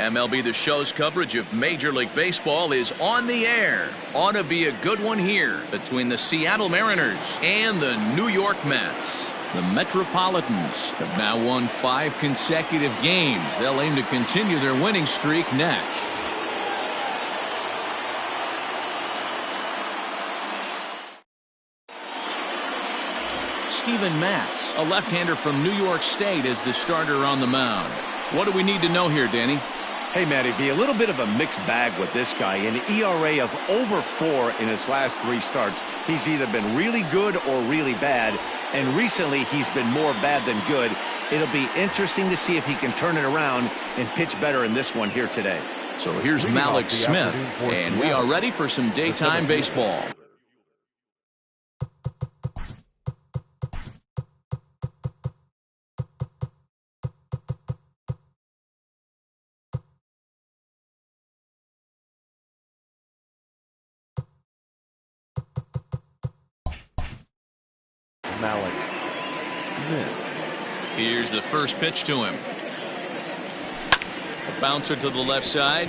MLB The Show's coverage of Major League Baseball is on the air. Ought to be a good one here between the Seattle Mariners and the New York Mets. The Metropolitans have now won 5 consecutive games. They'll aim to continue their winning streak next. Steven Matz, a left-hander from New York State, is the starter on the mound. What do we need to know here, Danny? Hey, Matty V, a little bit of a mixed bag with this guy. An ERA of over 4 in his last 3 starts. He's either been really good or really bad, and recently he's been more bad than good. It'll be interesting to see if he can turn it around and pitch better in this one here today. So here's Malik Smith, and we are ready for some daytime baseball. Malik. Here's the first pitch to him. A bouncer to the left side.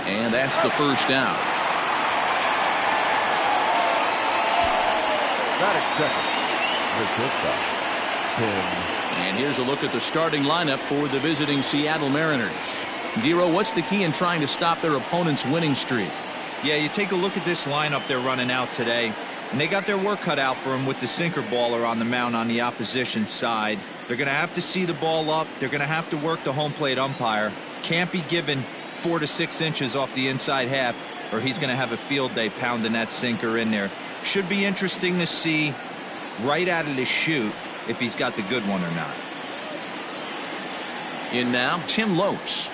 And that's the first out. Batting second. And here's a look at the starting lineup for the visiting Seattle Mariners. Dero, what's the key in trying to stop their opponent's winning streak? Yeah, you take a look at this lineup they're running out today. And they got their work cut out for them with the sinker baller on the mound on the opposition side. They're going to have to see the ball up. They're going to have to work the home plate umpire. Can't be given 4 to 6 inches off the inside half, or he's going to have a field day pounding that sinker in there. Should be interesting to see right out of the chute if he's got the good one or not. In now, Tim Lopes.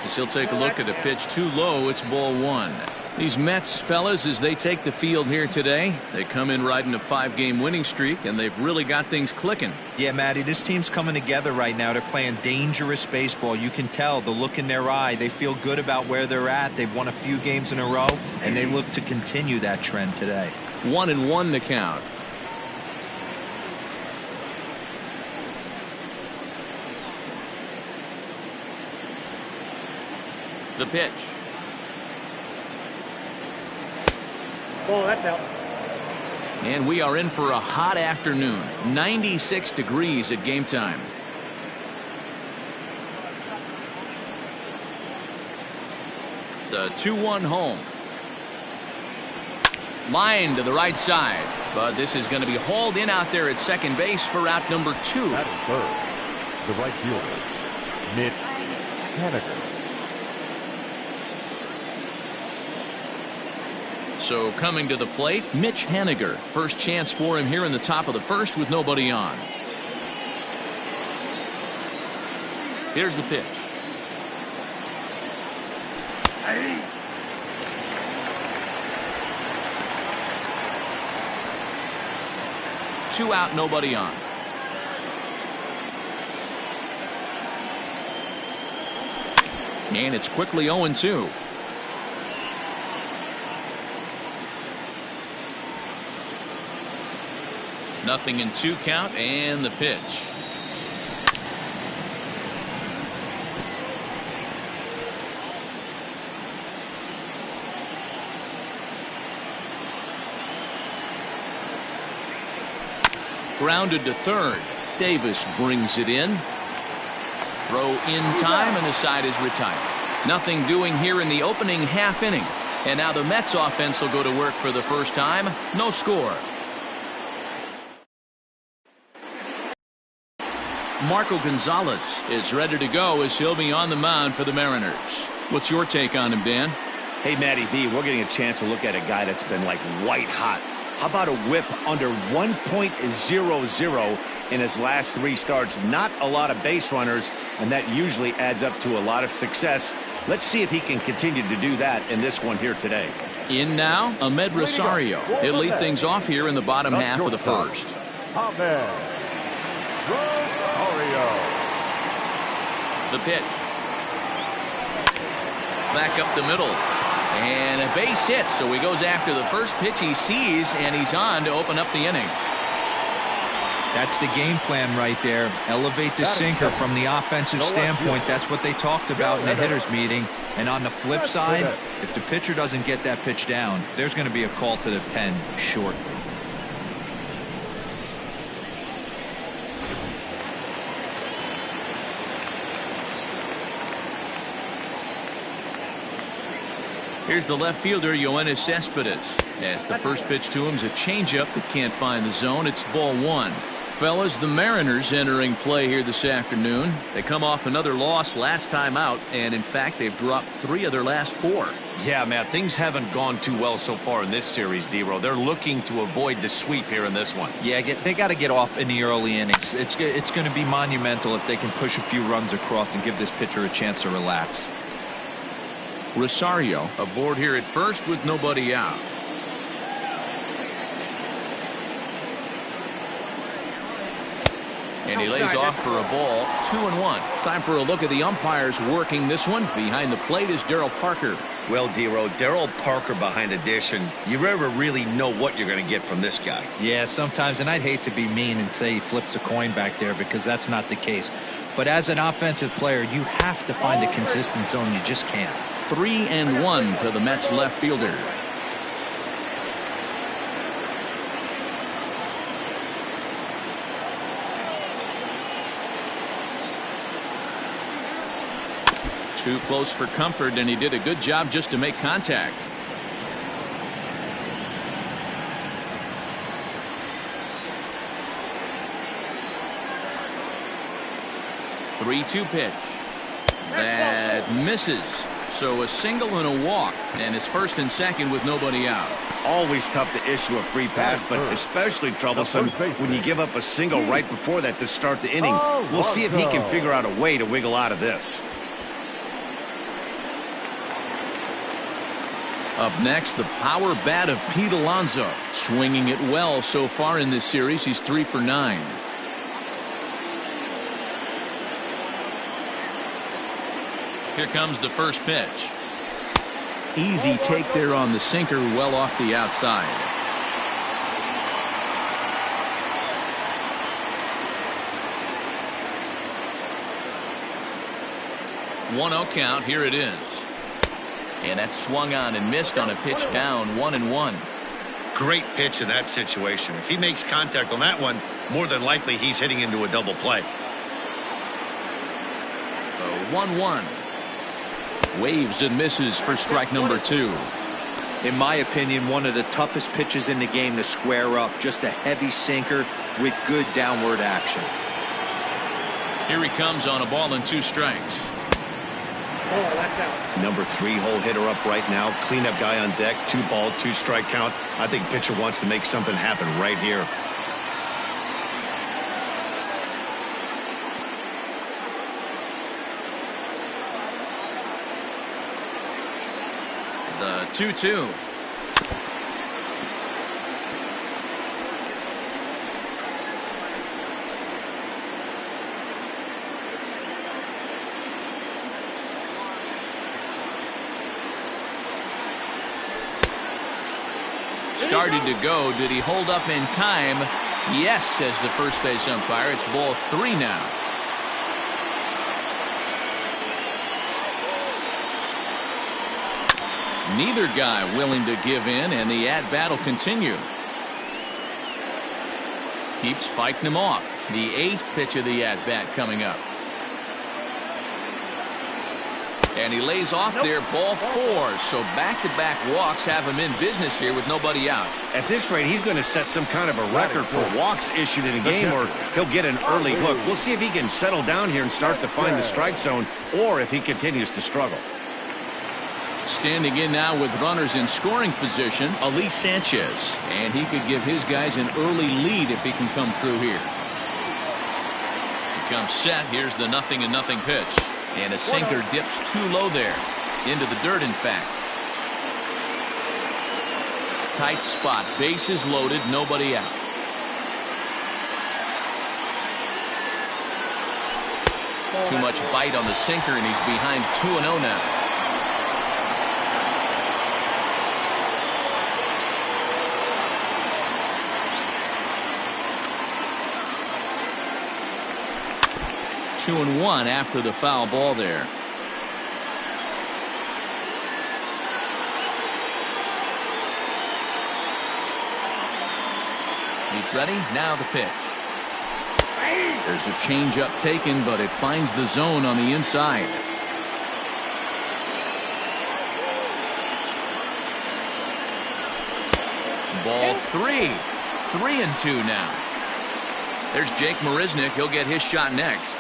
As he'll take a look at a pitch too low, it's ball 1. These Mets, fellas, as they take the field here today, they come in riding a 5-game winning streak, and they've really got things clicking. Yeah, Matty, this team's coming together right now. They're playing dangerous baseball. You can tell the look in their eye. They feel good about where they're at. They've won a few games in a row, and they look to continue that trend today. 1-1 to count. The pitch. Oh, that's out. And we are in for a hot afternoon. 96 degrees at game time. The 2-1 home. Line to the right side. But this is going to be hauled in out there at second base for out number 2. At third, the right fielder, Mitch Haniger. So coming to the plate, Mitch Haniger. First chance for him here in the top of the first with nobody on. Here's the pitch. Two out, nobody on. And it's quickly 0-2. Nothing in 2 count, and the pitch. Grounded to third. Davis brings it in. Throw in time, and the side is retired. Nothing doing here in the opening half inning. And now the Mets offense will go to work for the first time. No score. Marco Gonzalez is ready to go as he'll be on the mound for the Mariners. What's your take on him, Dan? Hey, Matty V, we're getting a chance to look at a guy that's been like white hot. How about a whip under 1.00 in his last 3 starts? Not a lot of base runners, and that usually adds up to a lot of success. Let's see if he can continue to do that in this one here today. In now, Ahmed Rosario. He'll lead things off here in the bottom half of the first. Ahmed Rosario. The pitch. Back up the middle. And a base hit, so he goes after the first pitch he sees, and he's on to open up the inning. That's the game plan right there. Elevate the sinker from the offensive standpoint. That's what they talked about in the hitters meeting. And on the flip side, if the pitcher doesn't get that pitch down, there's going to be a call to the pen shortly. Here's the left fielder, Yoenis Cespedes. As the first pitch to him is a changeup that can't find the zone. It's ball one. Fellas, the Mariners entering play here this afternoon. They come off another loss last time out, and in fact, they've dropped 3 of their last 4. Yeah, Matt, things haven't gone too well so far in this series, D-Row. They're looking to avoid the sweep here in this one. Yeah, they got to get off in the early innings. It's going to be monumental if they can push a few runs across and give this pitcher a chance to relax. Rosario aboard here at first with nobody out. And he lays off for a ball. 2-1. Time for a look at the umpires working this one. Behind the plate is Darryl Parker. Well, D-Row, Darryl Parker behind a dish, and you never really know what you're going to get from this guy. Yeah, sometimes, and I'd hate to be mean and say he flips a coin back there because that's not the case. But as an offensive player, you have to find a consistent zone. You just can't. 3-1 to the Mets left fielder. Too close for comfort, and he did a good job just to make contact. Three-two pitch. That misses. So a single and a walk, and it's first and second with nobody out. Always tough to issue a free pass, but especially troublesome when you give up a single right before that to start the inning. We'll see if he can figure out a way to wiggle out of this. Up next, the power bat of Pete Alonso. Swinging it well so far in this series. He's 3 for 9. Here comes the first pitch. Easy take there on the sinker, well off the outside. 1-0 count. Here it is. And that's swung on and missed on a pitch down. 1-1. Great pitch in that situation. If he makes contact on that one, more than likely he's hitting into a double play. 1-1. Waves and misses for strike number 2. In my opinion, one of the toughest pitches in the game to square up. Just a heavy sinker with good downward action. Here he comes on a ball and 2 strikes. Oh, that's out. Number 3-hole hitter up right now. Cleanup guy on deck. 2-ball, 2-strike count. I think pitcher wants to make something happen right here. The 2-2. Started to go. Did he hold up in time? Yes, says the first base umpire. It's ball 3 now. Neither guy willing to give in, and the at-bat will continue. Keeps fighting him off. The 8th pitch of the at-bat coming up. And he lays off there, ball 4. So back-to-back walks have him in business here with nobody out. At this rate, he's going to set some kind of a record for walks issued in a game, or he'll get an early hook. We'll see if he can settle down here and start to find the strike zone, or if he continues to struggle. Standing in now with runners in scoring position, Elise Sanchez. And he could give his guys an early lead if he can come through here. He comes set. Here's the 0-0 pitch. And a sinker dips too low there. Into the dirt, in fact. Tight spot. Bases loaded. Nobody out. Too much bite on the sinker, and he's behind 2-0 now. 2-1 after the foul ball there. He's ready. Now the pitch. There's a changeup taken, but it finds the zone on the inside. Ball 3. 3-2 now. There's Jake Marisnick. He'll get his shot next.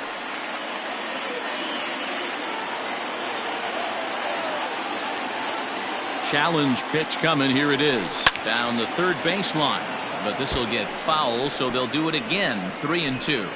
Challenge pitch coming. Here it is. Down the third baseline. But this will get foul, so they'll do it again. 3-2.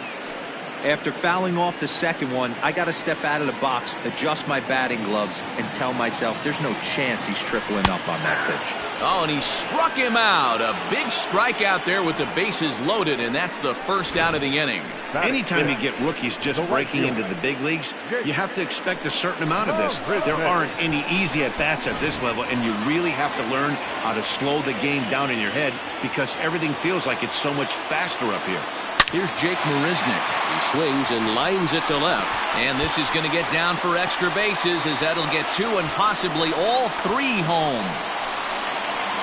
After fouling off the second one, I got to step out of the box, adjust my batting gloves, and tell myself there's no chance he's tripling up on that pitch. Oh, and he struck him out. A big strikeout there with the bases loaded, and that's the first out of the inning. Anytime you get rookies just breaking into the big leagues, you have to expect a certain amount of this. There aren't any easy at-bats at this level, and you really have to learn how to slow the game down in your head because everything feels like it's so much faster up here. Here's Jake Marisnick. He swings and lines it to left. And this is going to get down for extra bases as that'll get 2 and possibly all 3 home.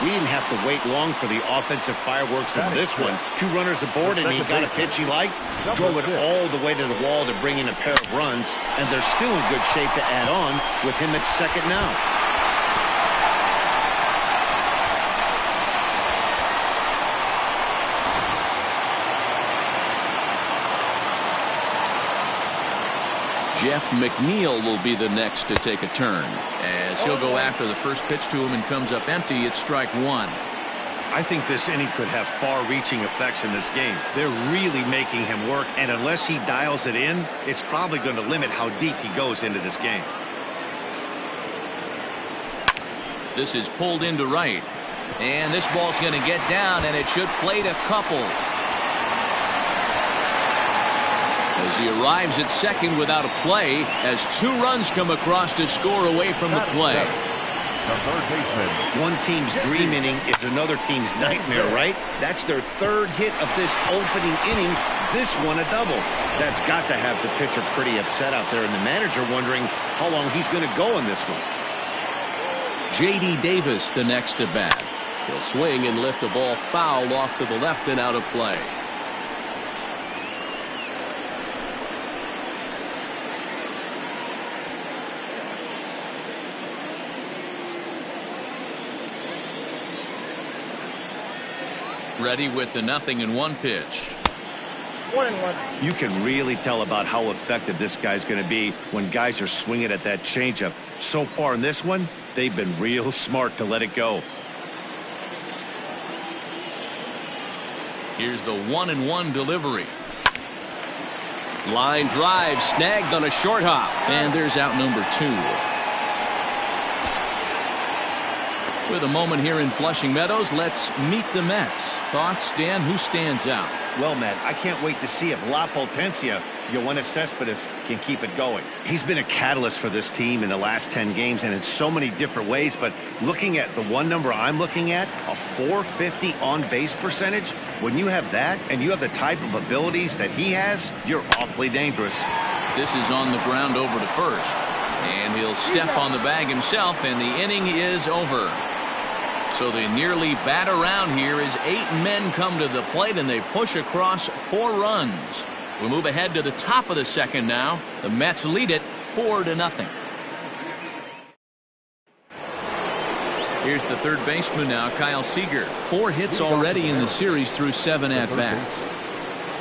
We didn't have to wait long for the offensive fireworks in this one. 2 runners aboard, and he got a pitch he liked, drove it all the way to the wall to bring in a pair of runs, and they're still in good shape to add on with him at second now. Jeff McNeil will be the next to take a turn as he'll go after the first pitch to him and comes up empty. It's strike 1. I think this inning could have far-reaching effects in this game. They're really making him work, and unless he dials it in, it's probably going to limit how deep he goes into this game. This is pulled into right, and this ball's going to get down, and it should plate a couple. As he arrives at second without a play, as 2 runs come across to score away from the play. One team's dream inning is another team's nightmare, right? That's their 3rd hit of this opening inning. This one a double. That's got to have the pitcher pretty upset out there, and the manager wondering how long he's going to go in this one. J.D. Davis the next to bat. He'll swing and lift the ball foul off to the left and out of play. Ready with the 0-1 pitch. 1-1. You can really tell about how effective this guy's going to be when guys are swinging at that changeup. So far in this one, they've been real smart to let it go. Here's the 1-1 delivery. Line drive snagged on a short hop, and there's out number 2. With a moment here in Flushing Meadows, let's meet the Mets. Thoughts, Dan? Who stands out? Well, Matt, I can't wait to see if La Potencia, Yoenis Cespedes, can keep it going. He's been a catalyst for this team in the last 10 games and in so many different ways, but looking at the one number I'm looking at, a .450 on-base percentage, when you have that and you have the type of abilities that he has, you're awfully dangerous. This is on the ground over to first, and he'll step on the bag himself, and the inning is over. So they nearly bat around here as 8 men come to the plate and they push across 4 runs. We move ahead to the top of the second now. The Mets lead it 4-0. Here's the third baseman now, Kyle Seager. 4 hits already in the series through 7 at-bats.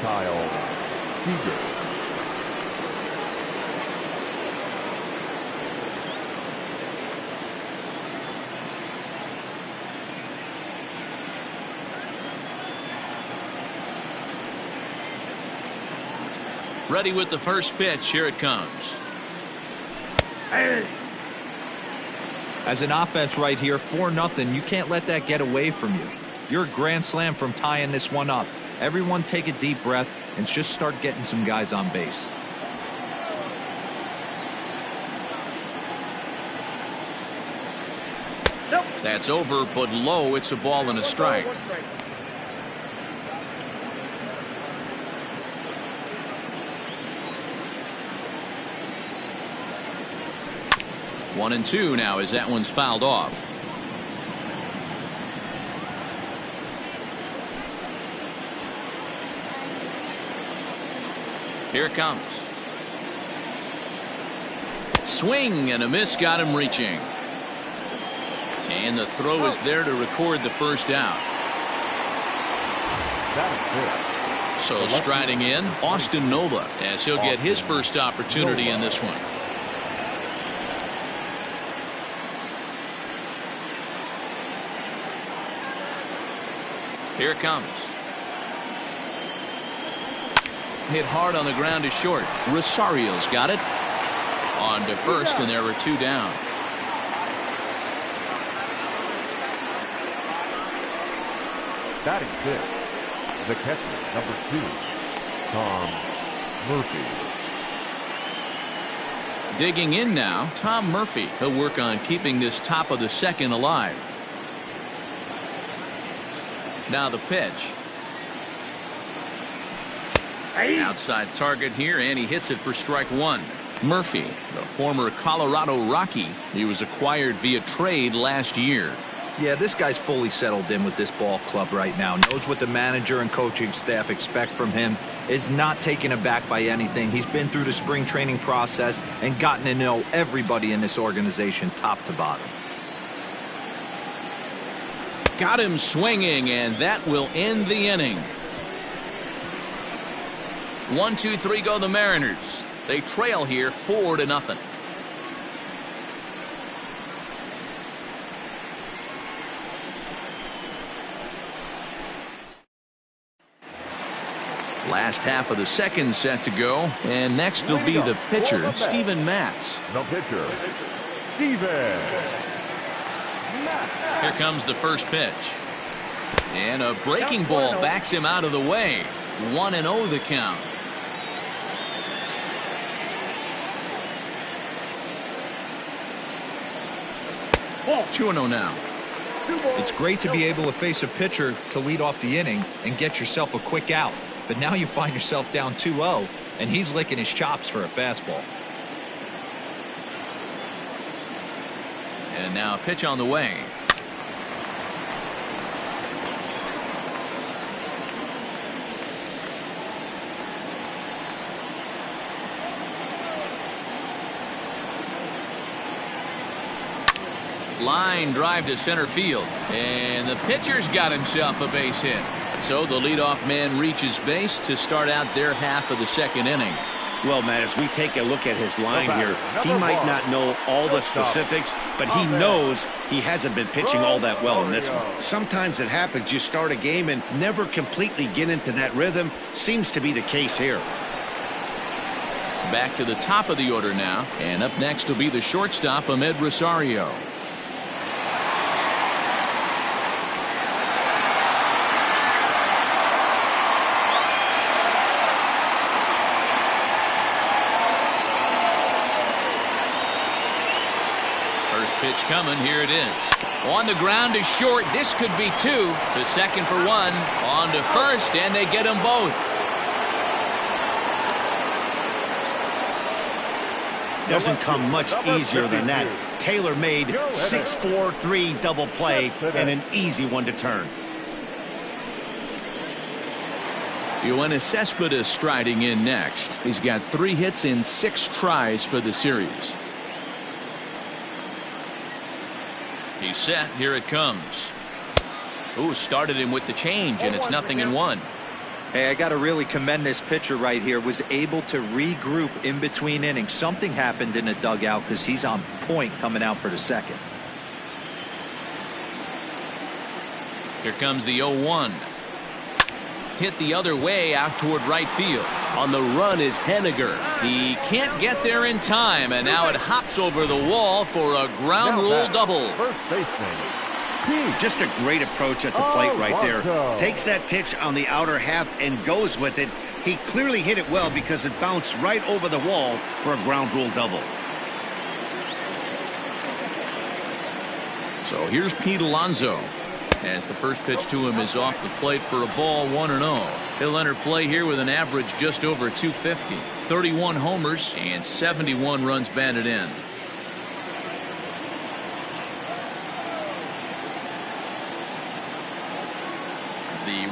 Kyle Seager. Ready with the first pitch. Here it comes. As an offense right here, 4-0, you can't let that get away from you. You're a grand slam from tying this one up. Everyone take a deep breath and just start getting some guys on base. That's over, but low. It's a ball and a strike. 1-2 now as that one's fouled off. Here it comes. Swing and a miss, got him reaching. And the throw is there to record the first out. So striding in, Austin Nova, as he'll get his first opportunity in this one. Here it comes. Hit hard on the ground is short. Rosario's got it. On to first, and there were 2 down. Batting fifth, the catcher, number 2, Tom Murphy. Digging in now, Tom Murphy. He'll work on keeping this top of the second alive. Now the pitch. Outside target here, and he hits it for strike 1. Murphy, the former Colorado Rocky. He was acquired via trade last year. Yeah, this guy's fully settled in with this ball club right now. Knows what the manager and coaching staff expect from him. Is not taken aback by anything. He's been through the spring training process and gotten to know everybody in this organization top to bottom. Got him swinging, and that will end the inning. 1-2-3 go the Mariners. They trail here 4-0. Last half of the second set to go, and next will be the pitcher, Steven Matz. The pitcher, Steven. Here comes the first pitch. And a breaking ball backs him out of the way. 1-0 the count. Oh, 2-0 now. It's great to be able to face a pitcher to lead off the inning and get yourself a quick out. But now you find yourself down 2-0, and he's licking his chops for a fastball. And now a pitch on the way. Line drive to center field, and the pitcher's got himself a base hit. So the leadoff man reaches base to start out their half of the second inning. Well, Matt, as we take a look at his line here, he might not know all the specifics, but he knows he hasn't been pitching all that well in this one. Sometimes it happens, you start a game and never completely get into that rhythm. Seems to be the case here. Back to the top of the order now, and up next will be the shortstop, Amed Rosario. Pitch coming. Here it is. On the ground is short. This could be 2. The second for 1. On to first, and they get them both. Doesn't come much easier than that. Tailor-made 6-4-3 double play and an easy one to turn. Yoenis Cespedes striding in next. He's got 3 hits in 6 tries for the series. He's set. Here it comes. Ooh, started him with the change, and it's 0-1. Hey, I got to really commend this pitcher right here. Was able to regroup in between innings. Something happened in the dugout because he's on point coming out for the second. Here comes the 0-1. Hit the other way out toward right field. On the run is Henniger. He can't get there in time, and now it hops over the wall for a ground rule double. First baseman. Just a great approach at the plate right there. Takes that pitch on the outer half and goes with it. He clearly hit it well because it bounced right over the wall for a ground rule double. So here's Pete Alonso, as the first pitch to him is off the plate for a ball. 1-0. He'll enter play here with an average just over 250, 31 homers, and 71 runs batted in.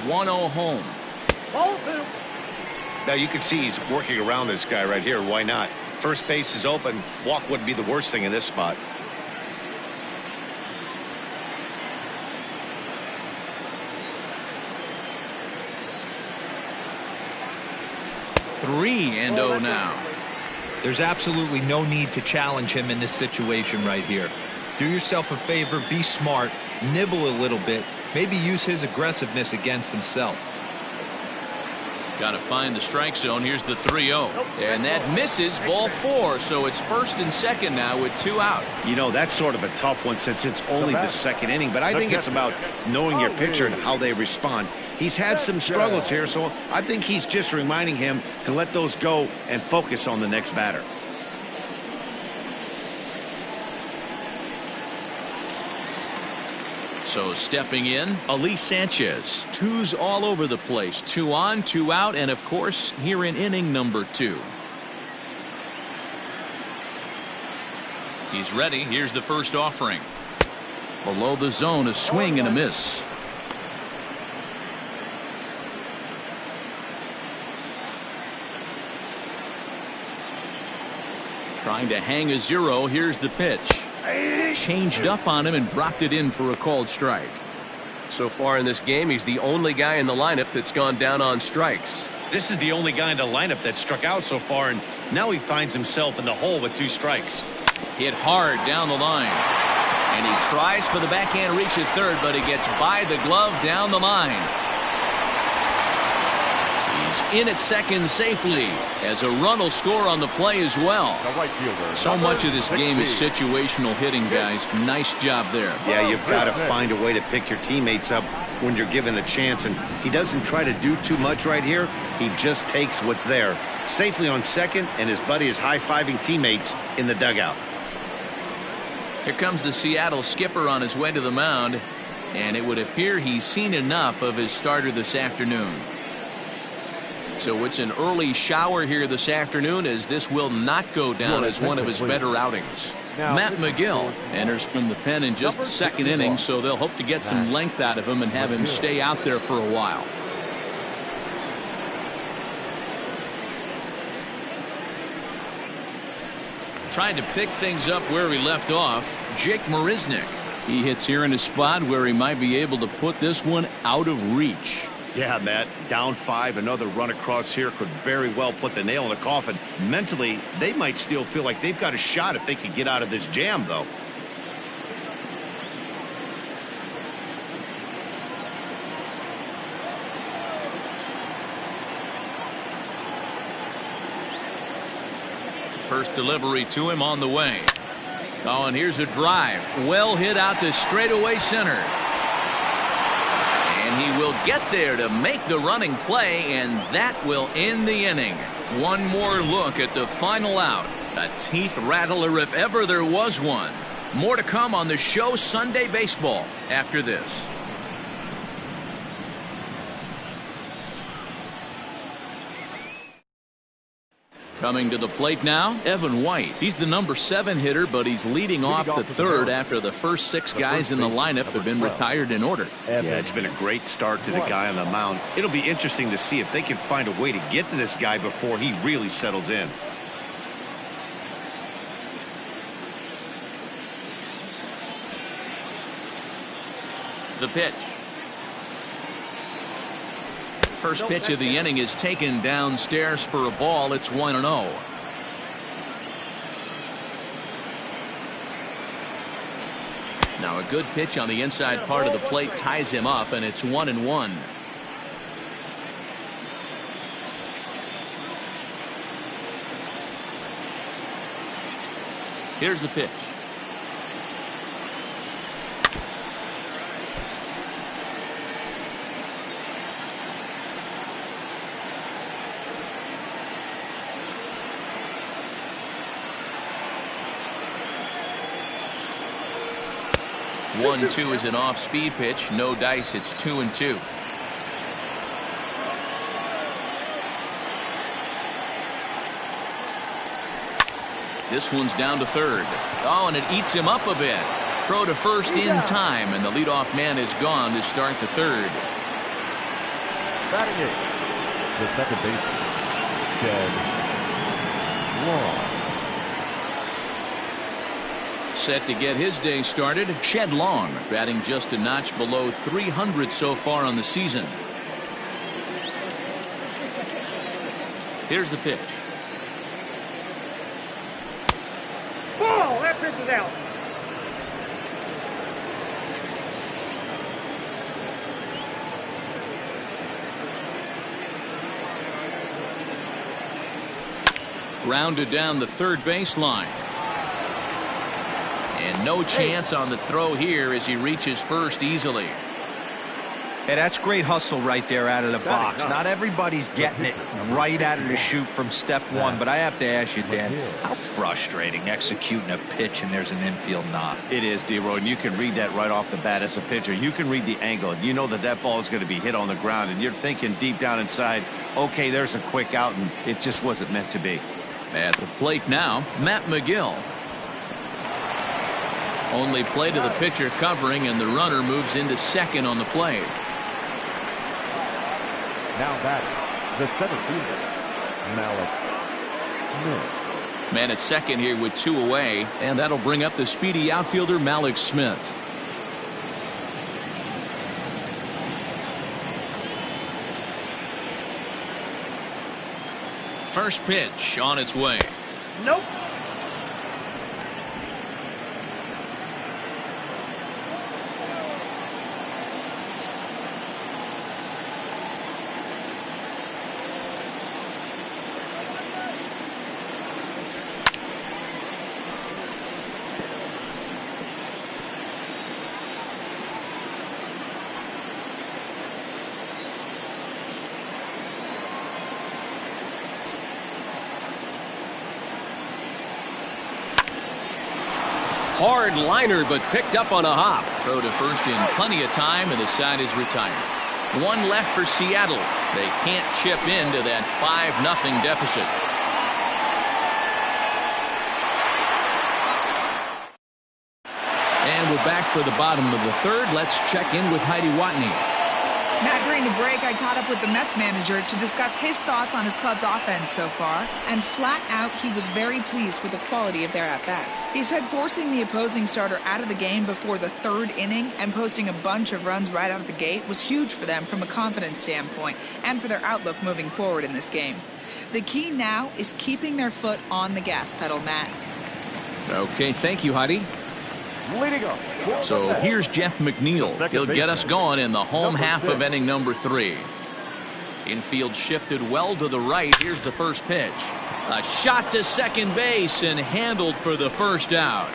1-0 home. Ball 2. Now you can see he's working around this guy right here. Why not? First base is open. Walk wouldn't be the worst thing in this spot. Three and 0 now. There's absolutely no need to challenge him in this situation right here. Do yourself a favor, be smart, nibble a little bit, maybe use his aggressiveness against himself. Got to find the strike zone. Here's the 3-0. And that misses, ball 4. So it's first and second now with 2 out. You know, that's sort of a tough one since it's only the second inning. But I think it's about knowing your pitcher and how they respond. He's had some struggles here, so I think he's just reminding him to let those go and focus on the next batter. So stepping in, Elise Sanchez. 2's all over the place. 2 on, 2 out, and of course, here in inning number 2. He's ready. Here's the first offering. Below the zone, a swing and a miss. Trying to hang a 0. Here's the pitch. Changed up on him and dropped it in for a called strike. So far in this game, he's the only guy in the lineup that's gone down on strikes. This is the only guy in the lineup that struck out so far, and now he finds himself in the hole with 2 strikes. Hit hard down the line. And he tries for the backhand reach at third, but he gets by the glove down the line. He's in at second safely, as a run will score on the play as well. The right fielder. So much of this game is situational hitting, guys. Nice job there. Yeah, you've got to find a way to pick your teammates up when you're given the chance, and he doesn't try to do too much right here. He just takes what's there. Safely on second, and his buddy is high-fiving teammates in the dugout. Here comes the Seattle skipper on his way to the mound, and it would appear he's seen enough of his starter this afternoon. So it's an early shower here this afternoon, as this will not go down as one of his better outings. Matt McGill enters from the pen in just the second inning, so they'll hope to get some length out of him and have him stay out there for a while. Trying to pick things up where he left off, Jake Marisnick. He hits here in a spot where he might be able to put this one out of reach. Yeah, Matt, down 5, another run across here could very well put the nail in the coffin. Mentally, they might still feel like they've got a shot if they could get out of this jam, though. First delivery to him on the way. Oh, and here's a drive. Well hit out to straightaway center. And he will get there to make the running play, and that will end the inning. One more look at the final out. A teeth rattler if ever there was one. More to come on the show Sunday Baseball after this. Coming to the plate now, Evan White. He's the number 7 hitter, but he's leading off the third after the first 6 guys in the lineup have been retired in order. Yeah, it's been a great start to the guy on the mound. It'll be interesting to see if they can find a way to get to this guy before he really settles in. The pitch. First pitch of the inning is taken downstairs for a ball. It's 1-0. Now a good pitch on the inside part of the plate ties him up, and it's 1-1. Here's the pitch. One-two is an off-speed pitch. No dice. It's 2-2. This one's down to third. Oh, and it eats him up a bit. Throw to first in time, and the leadoff man is gone to start the third. Batting eighth, the second baseman, Shed Long. Set to get his day started, Shed Long, batting just a notch below 300 so far on the season. Here's the pitch. Ball! That pitch is out. Grounded down the third baseline. And no chance on the throw here as he reaches first easily. Hey, that's great hustle right there out of the box. Not everybody's getting it right out of the chute from step one, but I have to ask you, Dan, how frustrating executing a pitch and there's an infield knock. It is, D-Roy, and you can read that right off the bat as a pitcher. You can read the angle. You know that that ball is going to be hit on the ground, and you're thinking deep down inside, okay, there's a quick out, and it just wasn't meant to be. At the plate now, Matt McGill. Only play to the pitcher covering, and the runner moves into second on the plate. Now batting, the center fielder, Malik Smith. Man at second here with two away, and that'll bring up the speedy outfielder Malik Smith. First pitch on its way. Nope. Hard liner, but picked up on a hop. Throw to first in plenty of time, and the side is retired. One left for Seattle. They can't chip into that 5-0 deficit. And we're back for the bottom of the third. Let's check in with Heidi Watney. Matt, during the break, I caught up with the Mets manager to discuss his thoughts on his club's offense so far, and flat out, he was very pleased with the quality of their at-bats. He said forcing the opposing starter out of the game before the third inning and posting a bunch of runs right out of the gate was huge for them from a confidence standpoint and for their outlook moving forward in this game. The key now is keeping their foot on the gas pedal, Matt. Okay, thank you, Heidi. Leading up. So here's Jeff McNeil. He'll get us going in the home half of inning number 3. Infield shifted well to the right. Here's the first pitch. A shot to second base and handled for the first out.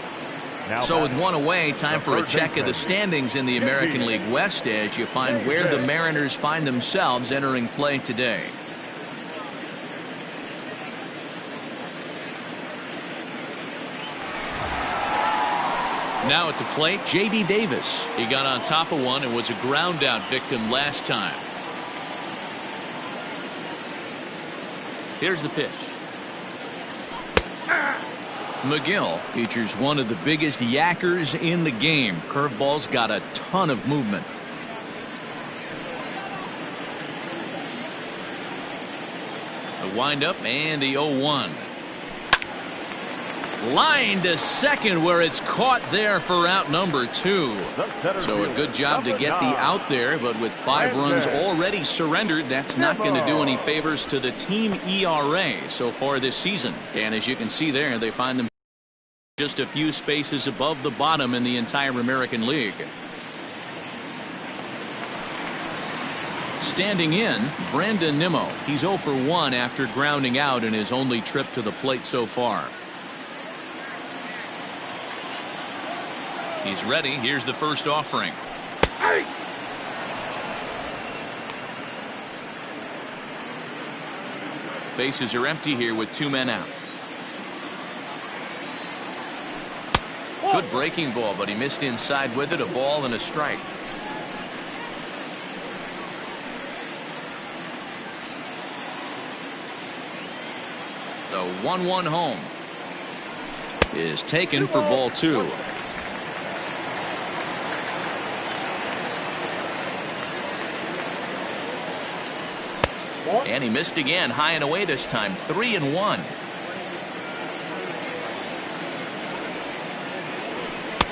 So with one away, time for a check of the standings in the American League West as you find where the Mariners find themselves entering play today. Now at the plate, J.D. Davis. He got on top of one and was a ground out victim last time. Here's the pitch. McGill features one of the biggest yackers in the game. Curveball's got a ton of movement. The windup and the 0-1. Line to second where it's caught there for out number 2. So a good job to get the out there, but with 5 runs already surrendered, that's not going to do any favors to the team ERA so far this season. And as you can see there, they find them just a few spaces above the bottom in the entire American League. Standing in, Brandon Nimmo. He's 0 for 1 after grounding out in his only trip to the plate so far. He's ready. Here's the first offering. Bases are empty here with 2 men out. Good breaking ball, but he missed inside with it. A ball and a strike. The 1-1 home is taken for ball 2. And he missed again, high and away this time, 3-1.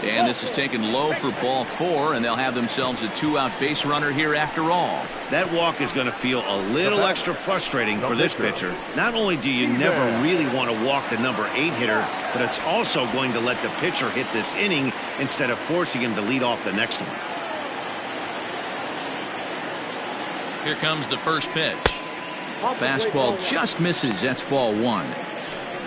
And this is taken low for ball 4, and they'll have themselves a 2-out base runner here after all. That walk is going to feel a little extra frustrating for this pitcher. Not only do you never really want to walk the number 8 hitter, but it's also going to let the pitcher hit this inning instead of forcing him to lead off the next one. Here comes the first pitch. Fastball just misses. That's ball 1.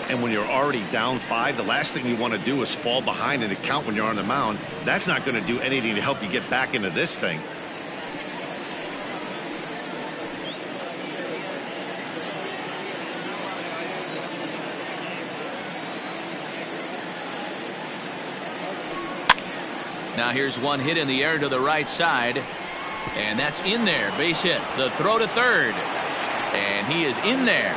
And when you're already down 5, the last thing you want to do is fall behind in the count when you're on the mound. That's not going to do anything to help you get back into this thing. Now here's one hit in the air to the right side. And that's in there. Base hit. The throw to third. And he is in there.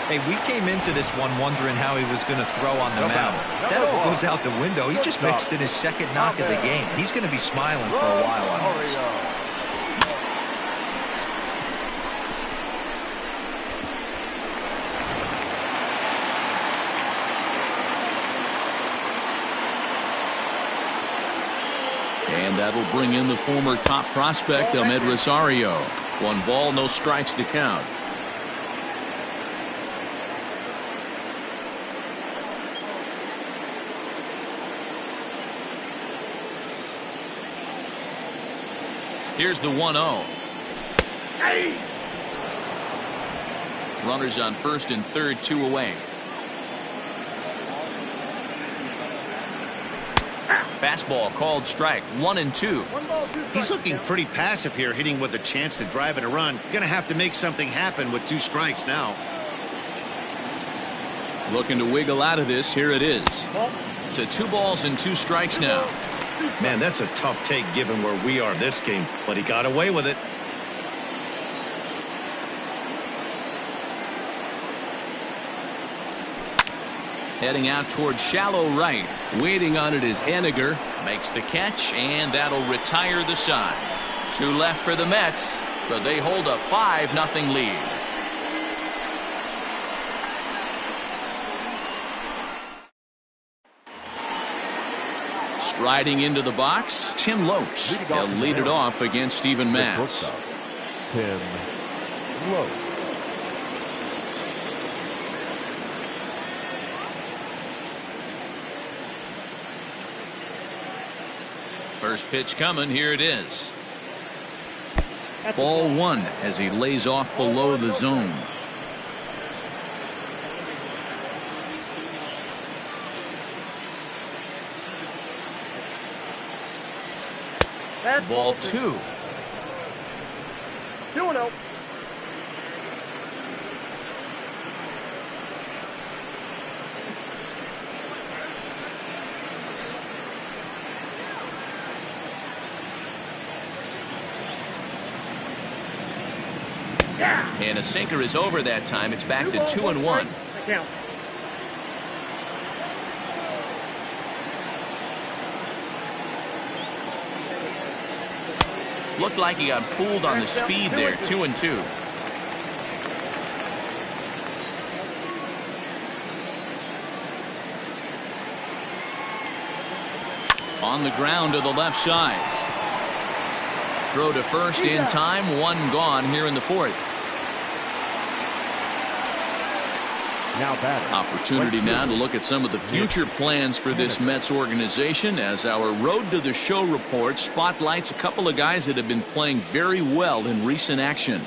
Hey, we came into this one wondering how he was going to throw on the mound. That all goes out the window. He just mixed in his second knock of the game. He's going to be smiling for a while on this. And that'll bring in the former top prospect, Ahmed Rosario. 1 ball, no strikes to count. Here's the 1-0. Runners on first and third, 2 away. Fastball called strike, 1-2. He's looking pretty passive here, hitting with a chance to drive in a run. Going to have to make something happen with 2 strikes now. Looking to wiggle out of this. Here it is. To 2 balls and 2 strikes now. Man, that's a tough take given where we are this game, but he got away with it. Heading out towards shallow right. Waiting on it is Henniger. Makes the catch, and that'll retire the side. 2 left for the Mets, but they hold a 5-0 lead. Striding into the box, Tim Lopes. He'll lead it off against Steven Matz. Tim Lopes. First pitch coming. Here it is. Ball 1 as he lays off below the zone. Ball 2. 2-0. And a sinker is over that time. It's back to 2-1. Looked like he got fooled on the speed there. 2-2. On the ground to the left side. Throw to first in time. 1 gone here in the 4th. Now batting. Opportunity now to look at some of the future plans for this Mets organization as our Road to the Show report spotlights a couple of guys that have been playing very well in recent action.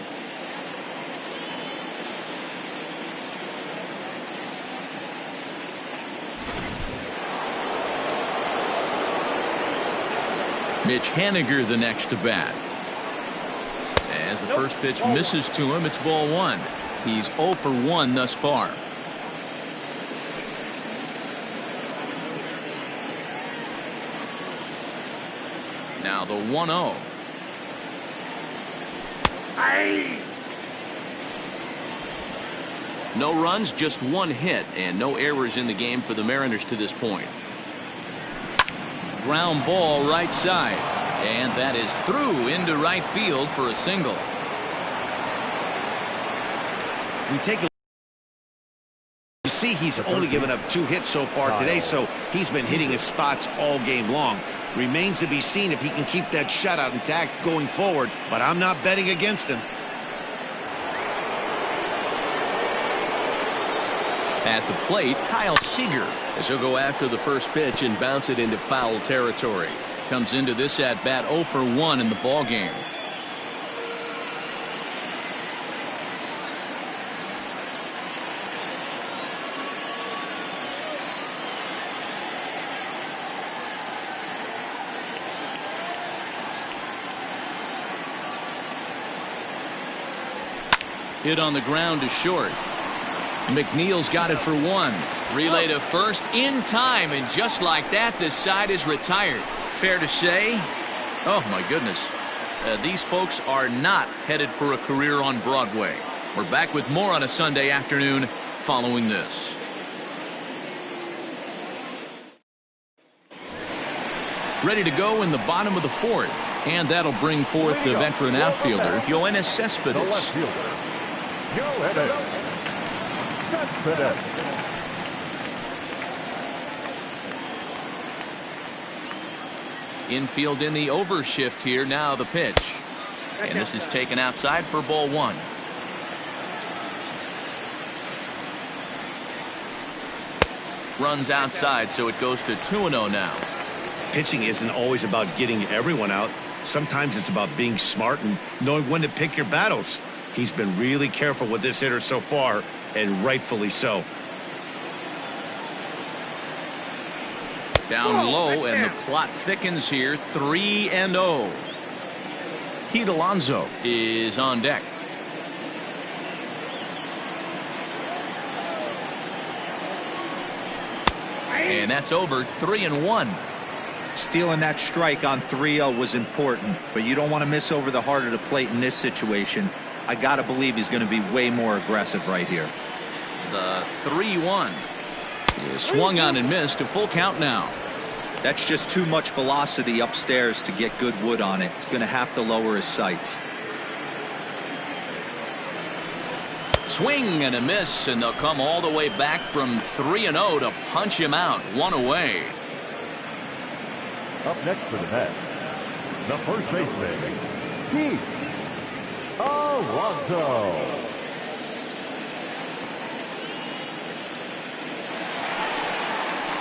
Mitch Haniger the next to bat. As the first pitch misses to him, it's ball 1. He's 0 for 1 thus far. Now the 1-0. No runs, just 1 hit, and no errors in the game for the Mariners to this point. Ground ball right side, and that is through into right field for a single. You take a You see he's only given up 2 hits so far today, so he's been hitting his spots all game long. Remains to be seen if he can keep that shutout intact going forward, but I'm not betting against him. At the plate, Kyle Seager, as he'll go after the first pitch and bounce it into foul territory. Comes into this at-bat 0 for 1 in the ballgame. Hit on the ground to short. McNeil's got it for 1. Relay to first in time, and just like that, this side is retired. Fair to say? Oh, my goodness. These folks are not headed for a career on Broadway. We're back with more on a Sunday afternoon following this. Ready to go in the bottom of the 4th. And that'll bring forth the veteran outfielder, Yoenis Cespedes. Infield in the overshift here. Now the pitch. And this is taken outside for ball 1. Runs outside, so it goes to 2-0 now. Pitching isn't always about getting everyone out. Sometimes it's about being smart and knowing when to pick your battles. He's been really careful with this hitter so far, and rightfully so. Down low, and the plot thickens here. 3-0. Pete Alonso is on deck. And that's over. 3-1. Stealing that strike on 3-0 was important, but you don't want to miss over the heart of the plate in this situation. I got to believe he's going to be way more aggressive right here. The 3-1 is swung on and missed. A full count now. That's just too much velocity upstairs to get good wood on it. It's going to have to lower his sights. Swing and a miss, and they'll come all the way back from 3-0 to punch him out. 1 away. Up next for the Mets, the first baseman, Pete Alonso.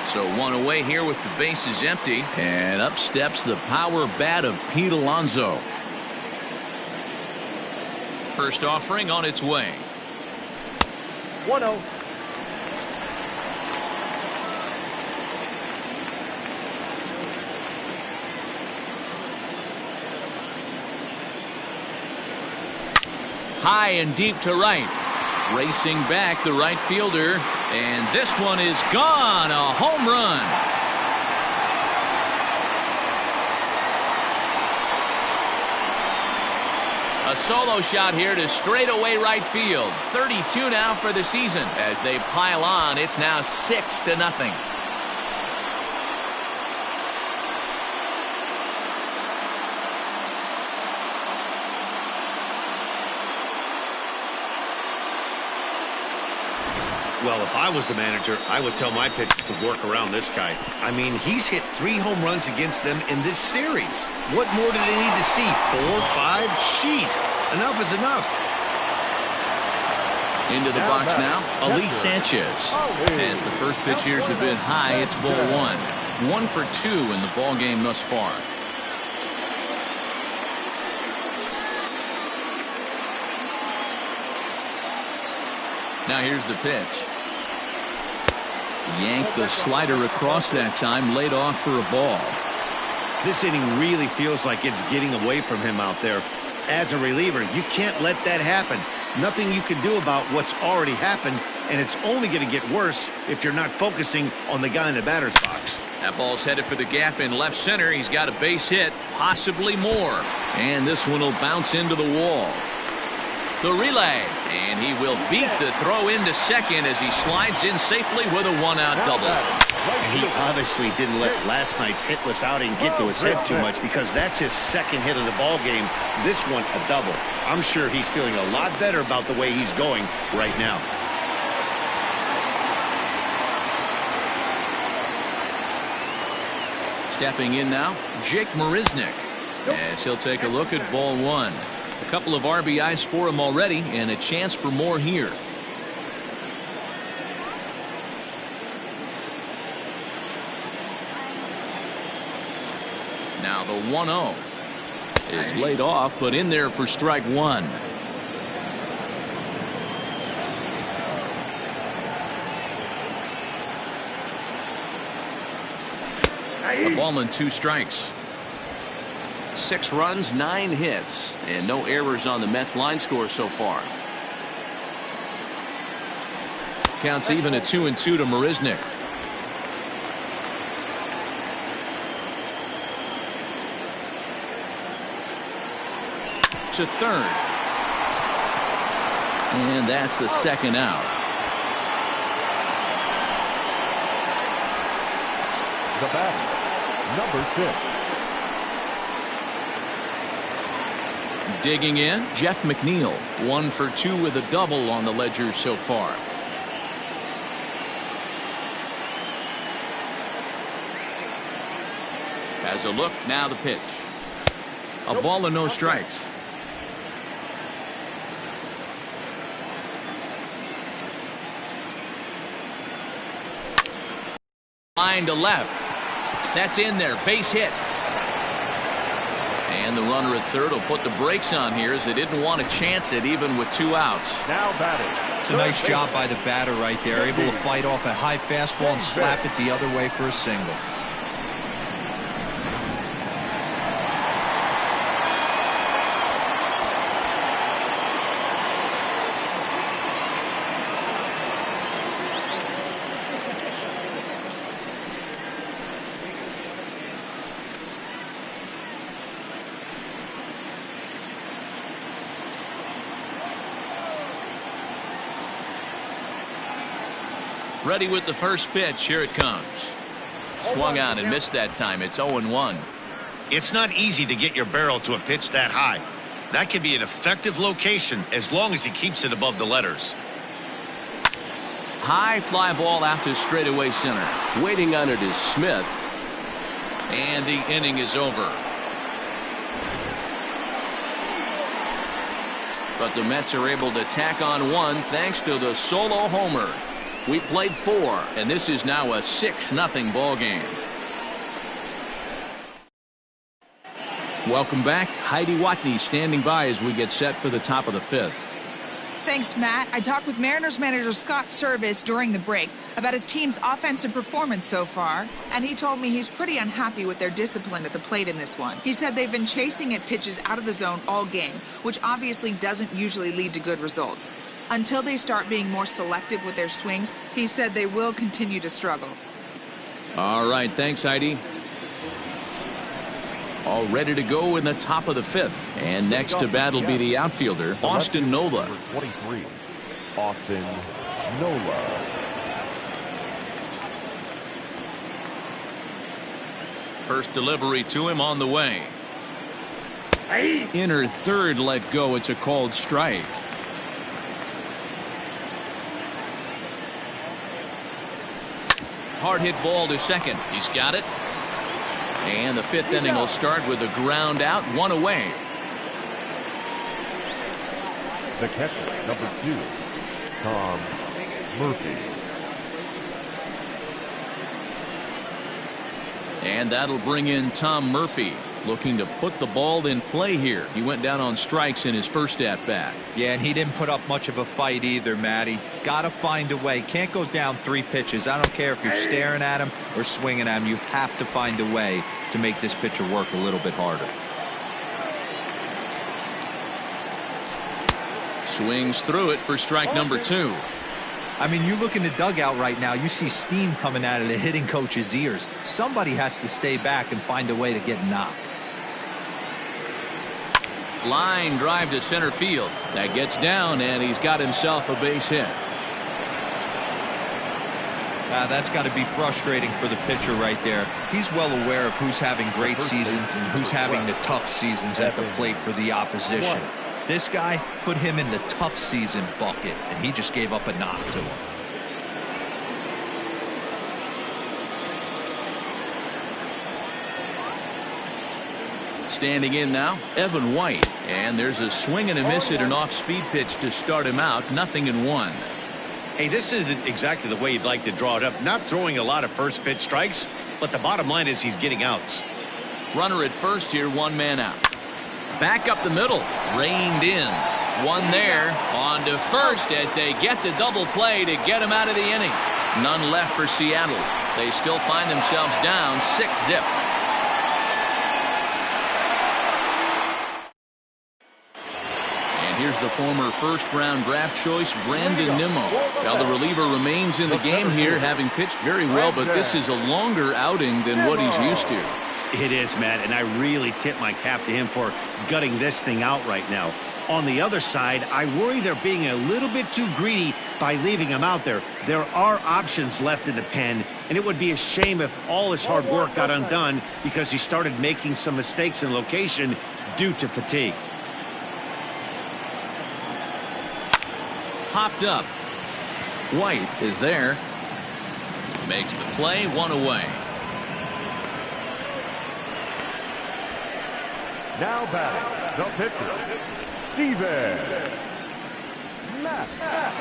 So 1 away here with the bases empty, and up steps the power bat of Pete Alonso. First offering on its way. 1-0. High and deep to right. Racing back the right fielder. And this one is gone. A home run. A solo shot here to straightaway right field. 32 now for the season. As they pile on, it's now 6-0. Well, if I was the manager, I would tell my pitchers to work around this guy. I mean, he's hit 3 home runs against them in this series. What more do they need to see? 4, 5? Jeez, enough is enough. Into the box now, Elise Sanchez. As the first pitch here is a bit high, it's ball 1. 1 for 2 in the ball game thus far. Now here's the pitch. Yanked the slider across that time, laid off for a ball. This inning really feels like it's getting away from him out there. As a reliever, you can't let that happen. Nothing you can do about what's already happened, and it's only going to get worse if you're not focusing on the guy in the batter's box. That ball's headed for the gap in left center. He's got a base hit, possibly more. And this one will bounce into the wall. The relay, and he will beat the throw into second as he slides in safely with a 1-out double. And he obviously didn't let last night's hitless outing get to his head too much, because that's his second hit of the ball game. This one a double. I'm sure he's feeling a lot better about the way he's going right now. Stepping in now, Jake Marisnick, as he'll take a look at ball one. A couple of RBIs for him already, and a chance for more here. Now the 1-0 is laid off, but in there for strike one. A ball and 2 strikes. 6 runs, 9 hits, and no errors on the Mets line score so far. Counts even at 2-2 to Marisnick. To third. And that's the second out. The batter, number 6. Digging in, Jeff McNeil, 1 for 2 with a double on the ledger so far. Has a look, now the pitch. A ball and no strikes. Line to left. That's in there. Base hit. And the runner at third will put the brakes on here, as they didn't want to chance it even with 2 outs. Now batting. It's a nice job by the batter right there. Able to fight off a high fastball and slap it the other way for a single. Ready with the first pitch. Here it comes. Swung on and missed that time. It's 0-1. It's not easy to get your barrel to a pitch that high. That can be an effective location as long as he keeps it above the letters. High fly ball out to straightaway center. Waiting on it is Smith. And the inning is over. But the Mets are able to tack on 1 thanks to the solo homer. We played 4, and this is now a 6-0 ball game. Welcome back. Heidi Watney standing by as we get set for the top of the 5th. Thanks, Matt. I talked with Mariners manager Scott Service during the break about his team's offensive performance so far, and he told me he's pretty unhappy with their discipline at the plate in this one. He said they've been chasing at pitches out of the zone all game, which obviously doesn't usually lead to good results. Until they start being more selective with their swings, he said they will continue to struggle. All right, thanks, Heidi. All ready to go in the top of the 5th. And next to bat will be the outfielder, Austin Nola. Number 23, Austin Nola. First delivery to him on the way. Inner third let go. It's a called strike. Hard hit ball to second. He's got it. And the 5th inning will start with a ground out, 1 away. The catcher, number 2, Tom Murphy. And that'll bring in Tom Murphy, looking to put the ball in play here. He went down on strikes in his first at-bat. Yeah, and he didn't put up much of a fight either, Matty. Got to find a way. Can't go down 3 pitches. I don't care if you're staring at him or swinging at him. You have to find a way to make this pitcher work a little bit harder. Swings through it for strike number 2. I mean, you look in the dugout right now, you see steam coming out of the hitting coach's ears. Somebody has to stay back and find a way to get knocked. Line drive to center field. That gets down, and he's got himself a base hit. That's got to be frustrating for the pitcher right there. He's well aware of who's having great seasons and who's having the tough seasons at the plate for the opposition. This guy put him in the tough season bucket, and he just gave up a knock to him. Standing in now, Evan White. And there's a swing and a miss at an off-speed pitch to start him out. 0-1. Hey, this isn't exactly the way you'd like to draw it up. Not throwing a lot of first pitch strikes, but the bottom line is he's getting outs. Runner at first here, 1 man out. Back up the middle, reined in. One there, on to first as they get the double play to get him out of the inning. None left for Seattle. They still find themselves down 6-zip. Here's the former first-round draft choice, Brandon Nimmo. Now the reliever remains in the game here, having pitched very well, but this is a longer outing than what he's used to. It is, Matt, and I really tip my cap to him for gutting this thing out right now. On the other side, I worry they're being a little bit too greedy by leaving him out there. There are options left in the pen, and it would be a shame if all his hard work got undone because he started making some mistakes in location due to fatigue. Hopped up. White is there. Makes the play, 1 away. Now batting, the pitcher, Steven Matz.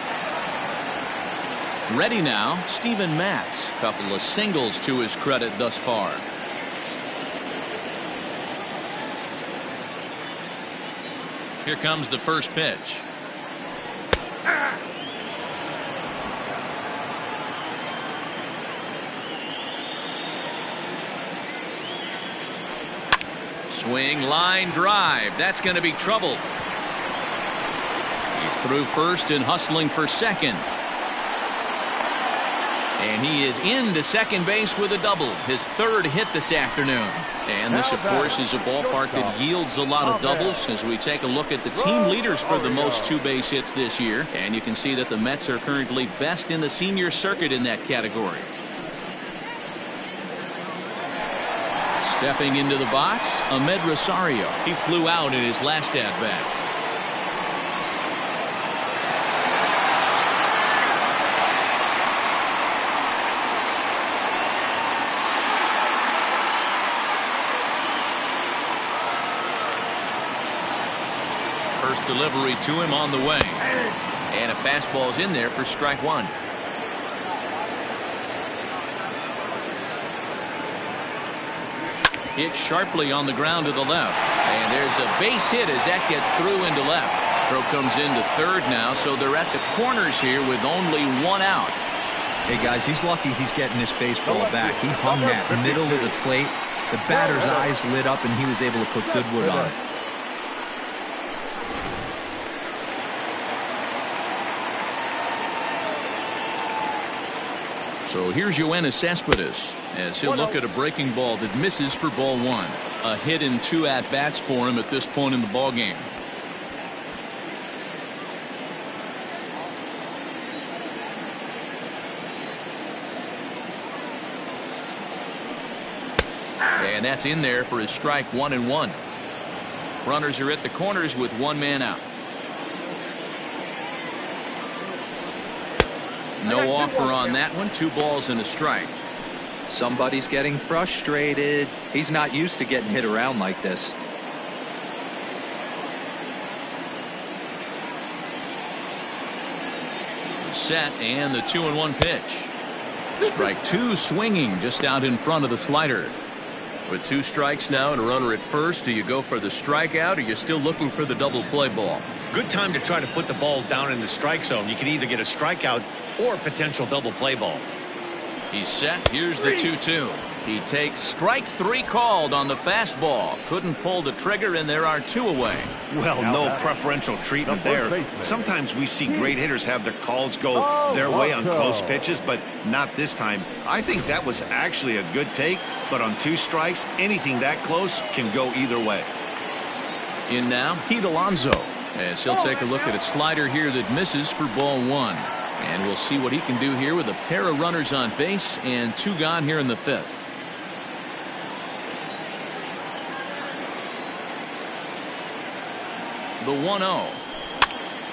Ready now, Steven Matz. Couple of singles to his credit thus far. Here comes the first pitch. Swing, line drive. That's going to be trouble. He's through first and hustling for second. And he is into second base with a double. His third hit this afternoon. And this, of course, is a ballpark that yields a lot of doubles as we take a look at the team leaders for the most two-base hits this year. And you can see that the Mets are currently best in the senior circuit in that category. Stepping into the box, Ahmed Rosario. He flew out in his last at-bat. First delivery to him on the way. And a fastball's in there for strike 1. Hit sharply on the ground to the left. And there's a base hit as that gets through into left. Throw comes into third now, so they're at the corners here with only 1 out. Hey, guys, he's lucky he's getting this baseball back. He hung that middle of the plate. The batter's eyes lit up, and he was able to put good wood on it. So here's Yoenis Cespedes as he'll look at a breaking ball that misses for ball 1. A hit in 2 at-bats for him at this point in the ball game. And that's in there for his strike 1-1. Runners are at the corners with 1 man out. No offer on that one. 2 balls and a strike. Somebody's getting frustrated. He's not used to getting hit around like this. Set and the 2-1 pitch. Strike 2 swinging just out in front of the slider. With 2 strikes now and a runner at first, do you go for the strikeout or are you still looking for the double play ball? Good time to try to put the ball down in the strike zone. You can either get a strikeout or potential double play ball. He's set. Here's the 2-2. He takes strike 3 called on the fastball. Couldn't pull the trigger, and there are 2 away. Well, no preferential treatment there. Sometimes we see great hitters have their calls go their way on close pitches, but not this time. I think that was actually a good take, but on 2 strikes, anything that close can go either way. In now, Pete Alonso, as he'll take a look at a slider here that misses for ball 1. And we'll see what he can do here with a pair of runners on base and 2 gone here in the 5th. The 1-0.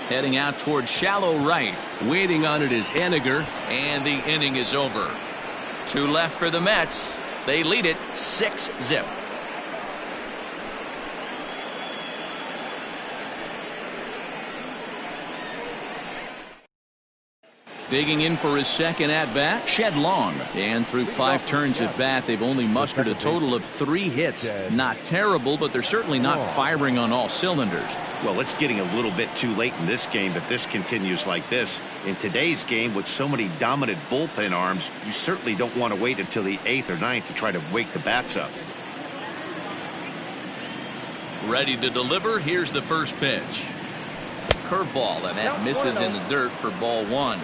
Heading out towards shallow right. Waiting on it is Henniger, and the inning is over. 2 left for the Mets. They lead it 6-0. Digging in for his second at-bat, Shed Long. And through 5 turns at bat, they've only mustered a total of 3 hits. Not terrible, but they're certainly not firing on all cylinders. Well, it's getting a little bit too late in this game if this continues like this. In today's game, with so many dominant bullpen arms, you certainly don't want to wait until the 8th or 9th to try to wake the bats up. Ready to deliver. Here's the first pitch. Curveball, and that misses in the dirt for ball 1.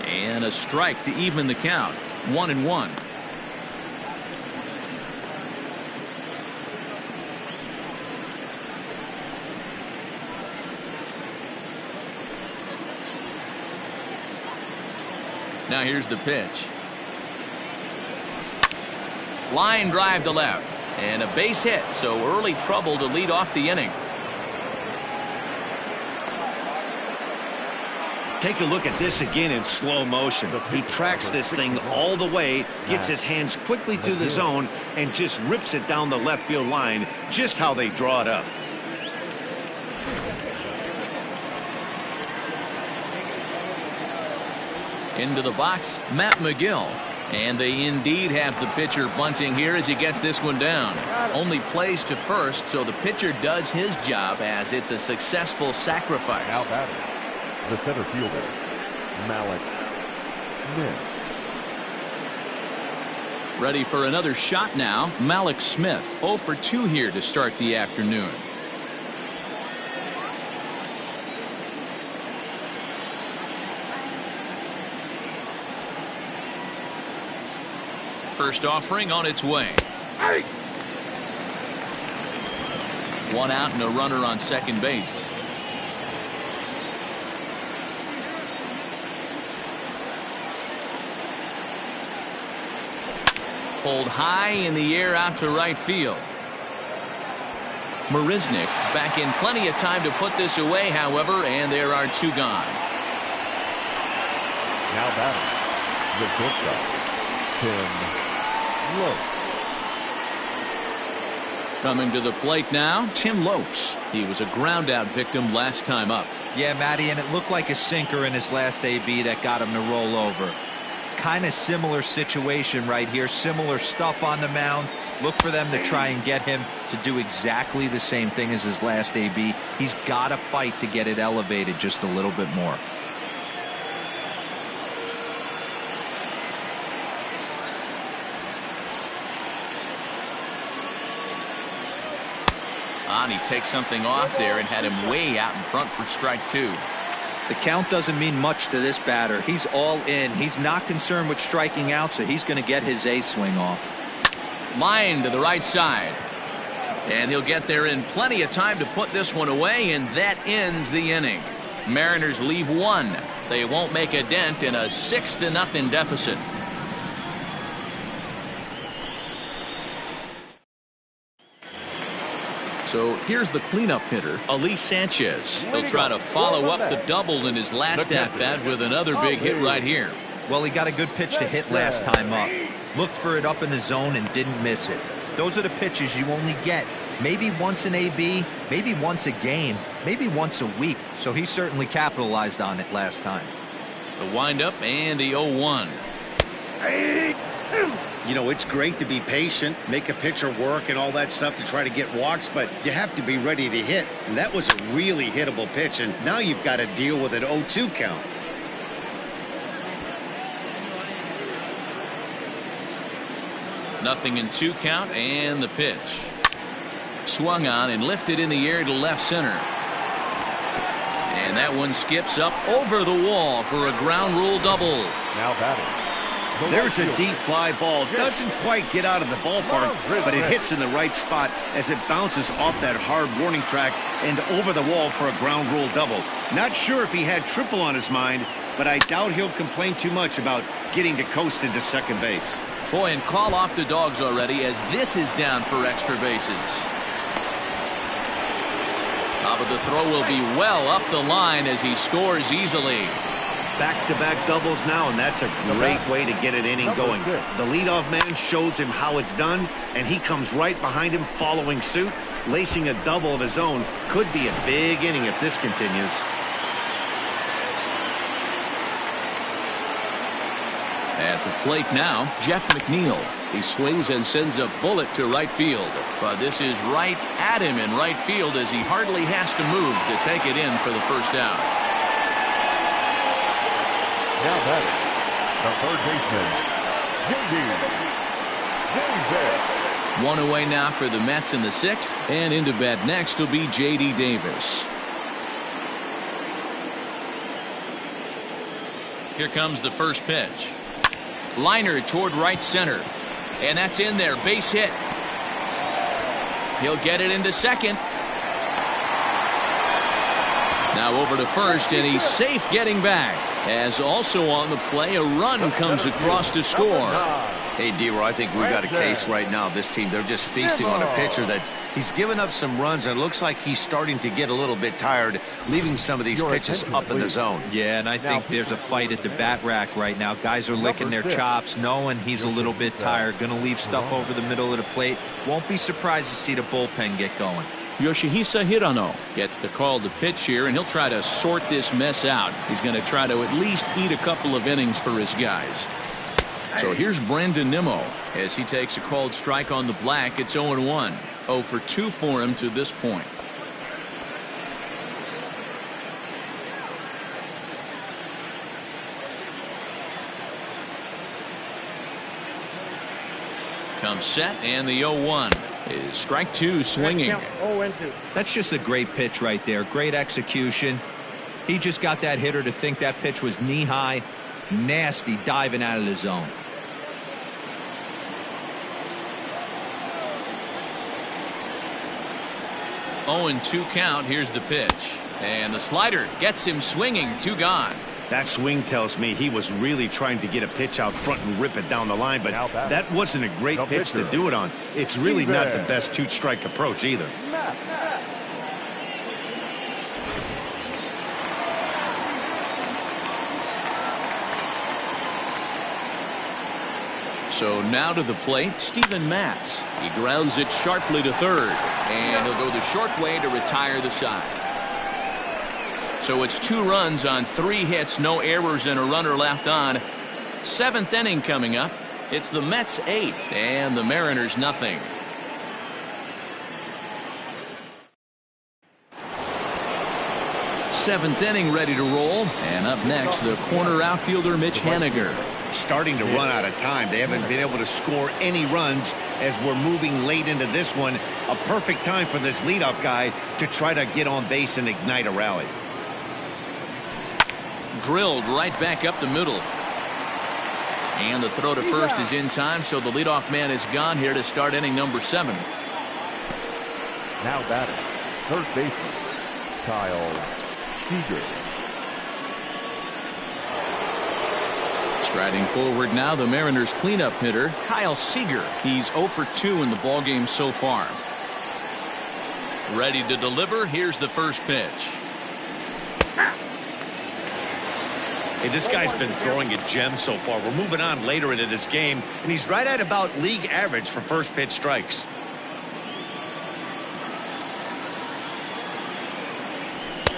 And a strike to even the count. 1-1. Now here's the pitch. Line drive to left. And a base hit, so early trouble to lead off the inning. Take a look at this again in slow motion. He tracks this thing all the way, gets his hands quickly to the zone, and just rips it down the left field line, just how they draw it up. Into the box, Matt McGill. And they indeed have the pitcher bunting here as he gets this one down. Only plays to first, so the pitcher does his job as it's a successful sacrifice. Now batting, the center fielder, Malik Smith. Ready for another shot now. Malik Smith 0 for 2 here to start the afternoon. First offering on its way. One out and a runner on second base. Pulled high in the air out to right field. Marisnick back in plenty of time to put this away, however, and there are 2 gone. Now batting, the shortstop, Tim Lopes. Coming to the plate now, Tim Lopes. He was a ground out victim last time up. Yeah, Matty, and it looked like a sinker in his last AB that got him to roll over. Kind of similar situation right here. Similar stuff on the mound. Look for them to try and get him to do exactly the same thing as his last AB. He's got to fight to get it elevated just a little bit more. He takes something off there and had him way out in front for strike 2. The count doesn't mean much to this batter. He's all in. He's not concerned with striking out, so he's going to get his A swing off. Line to the right side. And he'll get there in plenty of time to put this one away, and that ends the inning. Mariners leave 1. They won't make a dent in a 6-0 deficit. So here's the cleanup hitter, Elise Sanchez. He'll try to follow up the double in his last at-bat with another big hit right here. Well, he got a good pitch to hit last time up. Looked for it up in the zone and didn't miss it. Those are the pitches you only get maybe once an AB, maybe once a game, maybe once a week. So he certainly capitalized on it last time. The windup and the 0-1. You know, it's great to be patient, make a pitcher work and all that stuff to try to get walks, but you have to be ready to hit. And that was a really hittable pitch, and now you've got to deal with an 0-2 count. Nothing in 2 count, and the pitch. Swung on and lifted in the air to left center. And that one skips up over the wall for a ground rule double. Now batting, There's a deep fly ball. Doesn't quite get out of the ballpark, but it hits in the right spot as it bounces off that hard warning track and over the wall for a ground rule double. Not sure if he had triple on his mind, but I doubt he'll complain too much about getting to coast into second base. Boy, and call off the dogs already as this is down for extra bases. But the throw will be well up the line as he scores easily. Back-to-back doubles now, and that's a great way to get an inning going. The leadoff man shows him how it's done, and he comes right behind him following suit. Lacing a double of his own could be a big inning if this continues. At the plate now, Jeff McNeil. He swings and sends a bullet to right field. But this is right at him in right field as he hardly has to move to take it in for the first out. Now batting, the third baseman, J.D. Davis. One away now for the Mets in the sixth, and into bat next will be J.D. Davis. Here comes the first pitch. Liner toward right center. And that's in there. Base hit. He'll get it into second. Now over to first, and he's safe getting back. As also on the play, a run comes across to score. Hey, D-Roy, I think we've got a case right now. This team, they're just feasting on a pitcher that he's given up some runs, and it looks like he's starting to get a little bit tired, leaving some of these pitches up in the zone. Yeah, and I think there's a fight at the bat rack right now. Guys are licking their chops, knowing he's a little bit tired, going to leave stuff over the middle of the plate. Won't be surprised to see the bullpen get going. Yoshihisa Hirano gets the call to pitch here, and he'll try to sort this mess out. He's going to try to at least eat a couple of innings for his guys. So here's Brandon Nimmo as he takes a called strike on the black. It's 0-1. 0 for 2 for him to this point. Comes set, and the 0-1 is strike 2 swinging. That's just a great pitch right there. Great execution. He just got that hitter to think that pitch was knee high. Nasty diving out of the zone. Oh, and 2 count. Here's the pitch, and the slider gets him swinging. 2 gone. That swing tells me he was really trying to get a pitch out front and rip it down the line, but that wasn't a great pitch to do it on. It's really not the best 2-strike approach either. So now to the plate, Steven Matz. He grounds it sharply to third, and he'll go the short way to retire the side. So it's 2 runs on 3 hits, no errors, and a runner left on. 7th inning coming up. It's the Mets 8 and the Mariners nothing. Seventh inning ready to roll, and up next the corner outfielder Mitch Haniger. Starting to run out of time. They haven't been able to score any runs as we're moving late into this one. A perfect time for this leadoff guy to try to get on base and ignite a rally. Drilled right back up the middle. And the throw to first is in time, so the leadoff man is gone here to start inning number 7. Now batting, third baseman, Kyle Seager. Striding forward now, the Mariners cleanup hitter, Kyle Seager. He's 0 for 2 in the ballgame so far. Ready to deliver. Here's the first pitch. Hey, this guy's been throwing a gem so far. We're moving on later into this game, and he's right at about league average for first pitch strikes.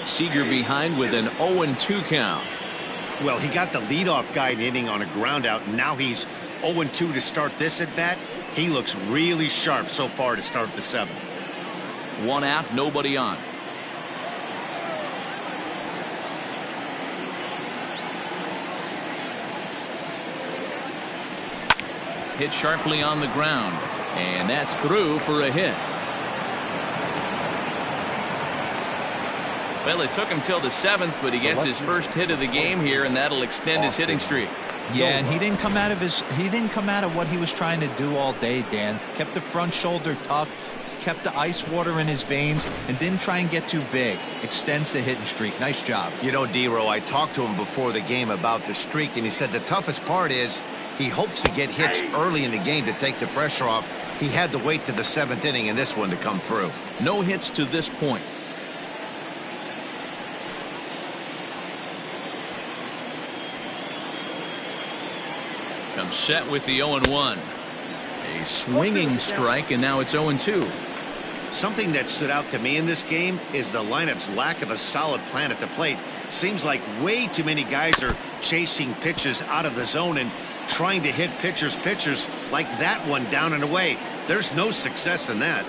Seager behind with an 0-2 count. Well, he got the leadoff guy inning on a ground out, and now he's 0-2 to start this at bat. He looks really sharp so far to start the 7th. 1 out, nobody on. Hit sharply on the ground, and that's through for a hit. Well, it took him till the 7th, but he gets his first hit of the game here, and that'll extend his hitting streak. Yeah, and he didn't come out of what he was trying to do all day, Dan. Kept the front shoulder tucked, kept the ice water in his veins, and didn't try and get too big. Extends the hitting streak. Nice job. You know, D-Row, I talked to him before the game about the streak, and he said the toughest part is he hopes to get hits early in the game to take the pressure off. He had to wait to the 7th inning in this one to come through. No hits to this point. Comes set with the 0-1. A swinging strike, and now it's 0-2. Something that stood out to me in this game is the lineup's lack of a solid plan at the plate. Seems like way too many guys are chasing pitches out of the zone and trying to hit pitchers like that one down and away. There's no success in that.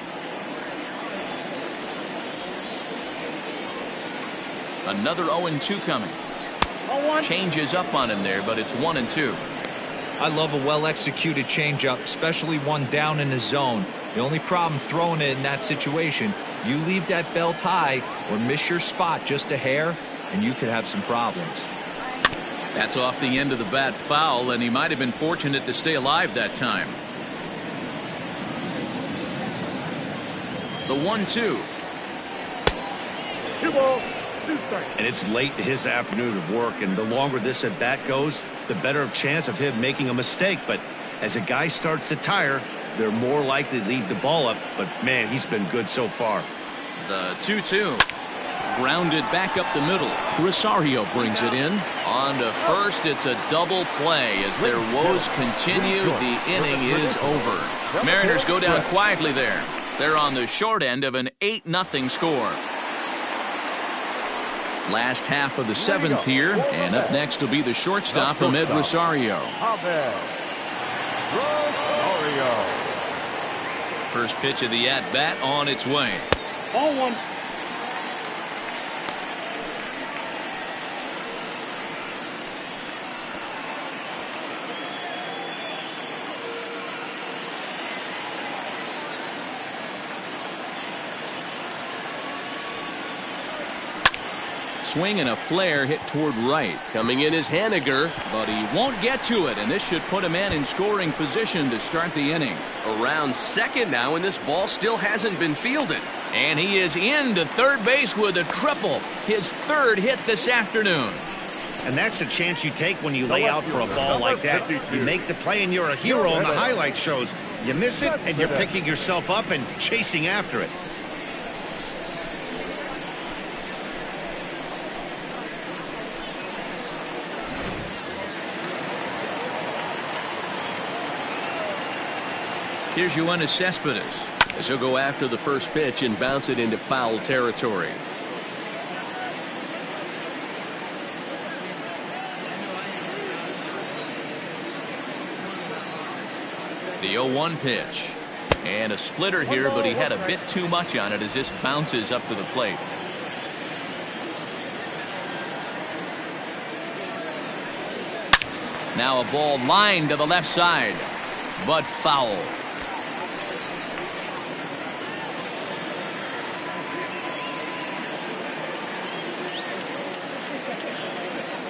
Another 0-2 coming. Changes up on him there, but it's 1-2. I love a well-executed changeup, especially one down in the zone. The only problem throwing it in that situation, you leave that belt high or miss your spot just a hair, and you could have some problems. That's off the end of the bat foul, and he might have been fortunate to stay alive that time. The 1-2. 2 balls, 2 strikes. And it's late in his afternoon of work, and the longer this at bat goes, the better chance of him making a mistake. But as a guy starts to tire, they're more likely to leave the ball up. But man, he's been good so far. The 2-2. Grounded back up the middle. Rosario brings it in. On to first. It's a double play as their woes continue. The inning is over. Mariners go down quietly there. They're on the short end of an 8-0 score. Last half of the 7th here, and up next will be the shortstop, Ahmed Rosario. First pitch of the at-bat on its way. 0-1. Swing and a flare hit toward right. Coming in is Haniger, but he won't get to it, and this should put a man in scoring position to start the inning. Around second now, and this ball still hasn't been fielded. And he is into third base with a triple. His 3rd hit this afternoon. And that's the chance you take when you lay out for a ball like that. You make the play and you're a hero on the highlight shows. You miss it and you're picking yourself up and chasing after it. Here's Yoenis Cespedes as he'll go after the first pitch and bounce it into foul territory. The 0-1 pitch. And a splitter here, but he had a bit too much on it as this bounces up to the plate. Now a ball lined to the left side, but foul.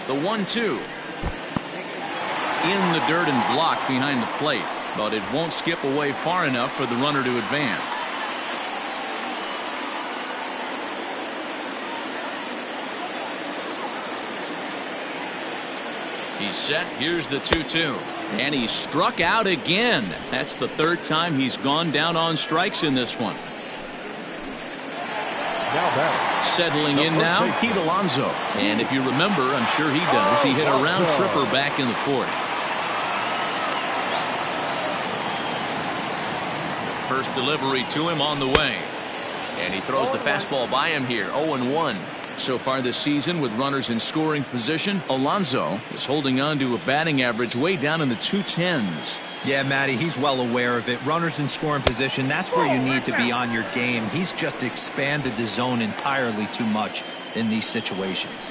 The 1-2. In the dirt and blocked behind the plate, but it won't skip away far enough for the runner to advance. He's set. Here's the 2-2. And he struck out again. That's the 3rd time he's gone down on strikes in this one. Settling in now, Pete Alonso. And if you remember, I'm sure he does, he hit a round tripper back in the 4th. First delivery to him on the way. And he throws the fastball by him here, 0-1. So far this season with runners in scoring position, Alonso is holding on to a batting average way down in the 210s. Yeah, Matty, he's well aware of it. Runners in scoring position, that's where you need to be on your game. He's just expanded the zone entirely too much in these situations.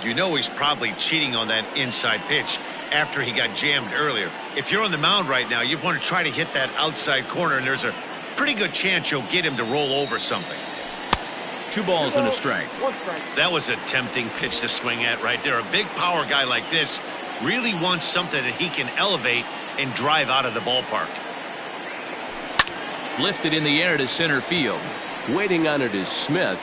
You know he's probably cheating on that inside pitch after he got jammed earlier. If you're on the mound right now, you want to try to hit that outside corner, and there's a pretty good chance you'll get him to roll over something. 2 balls and a strike. 1 strike. That was a tempting pitch to swing at right there. A big power guy like this really wants something that he can elevate and drive out of the ballpark. Lifted in the air to center field. Waiting on it is Smith.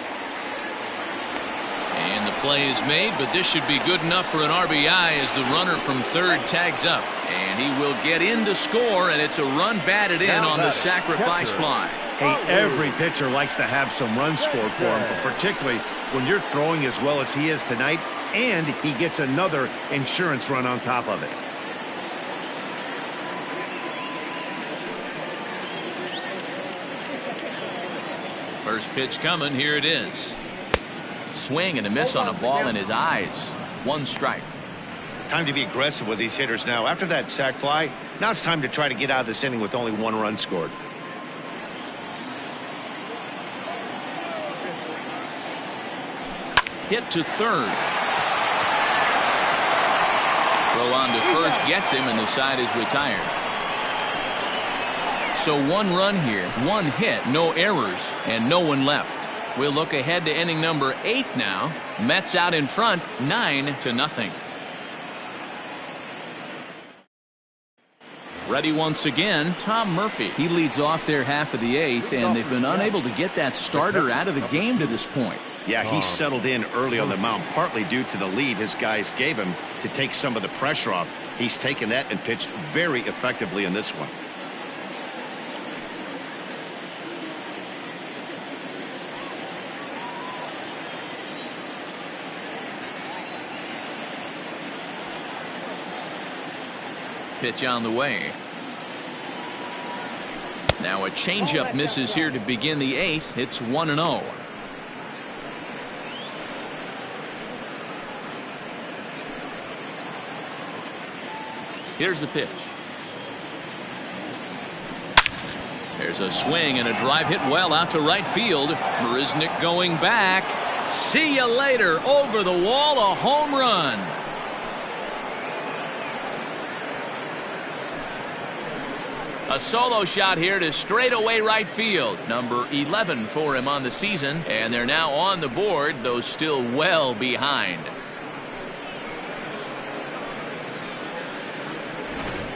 And the play is made, but this should be good enough for an RBI as the runner from third tags up. And he will get in to score, and it's a run batted in on the sacrifice fly. Hey, every pitcher likes to have some runs scored for him, but particularly when you're throwing as well as he is tonight, and he gets another insurance run on top of it. First pitch coming. Here it is. Swing and a miss on a ball in his eyes. One strike. Time to be aggressive with these hitters now. After that sac fly, now it's time to try to get out of this inning with only one run scored. Hit to third. Throw on to first gets him, and the side is retired. So one run here, one hit, no errors, and no one left. We'll look ahead to inning number 8 now. Mets out in front, 9-0. Ready once again, Tom Murphy. He leads off their half of the 8th, and they've been unable to get that starter out of the game to this point. Yeah, he settled in early on the mound, partly due to the lead his guys gave him to take some of the pressure off. He's taken that and pitched very effectively in this one. Pitch on the way. Now a changeup misses here to begin the 8th. It's 1-0. Here's the pitch. There's a swing and a drive hit well out to right field. Marisnick going back. See you later. Over the wall, a home run. A solo shot here to straightaway right field. Number 11 for him on the season, and they're now on the board, though still well behind.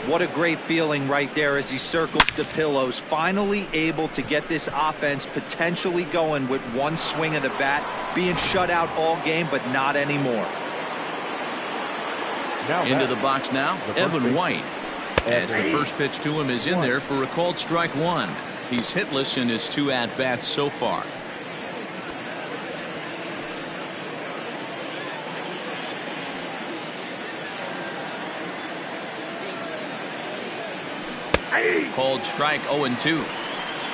What a great feeling right there as he circles the pillows, finally able to get this offense potentially going with one swing of the bat, being shut out all game, but not anymore. Into the box now, Evan White. As the first pitch to him is in there for a called strike one. He's hitless in his 2 at-bats so far. Called strike 0-2.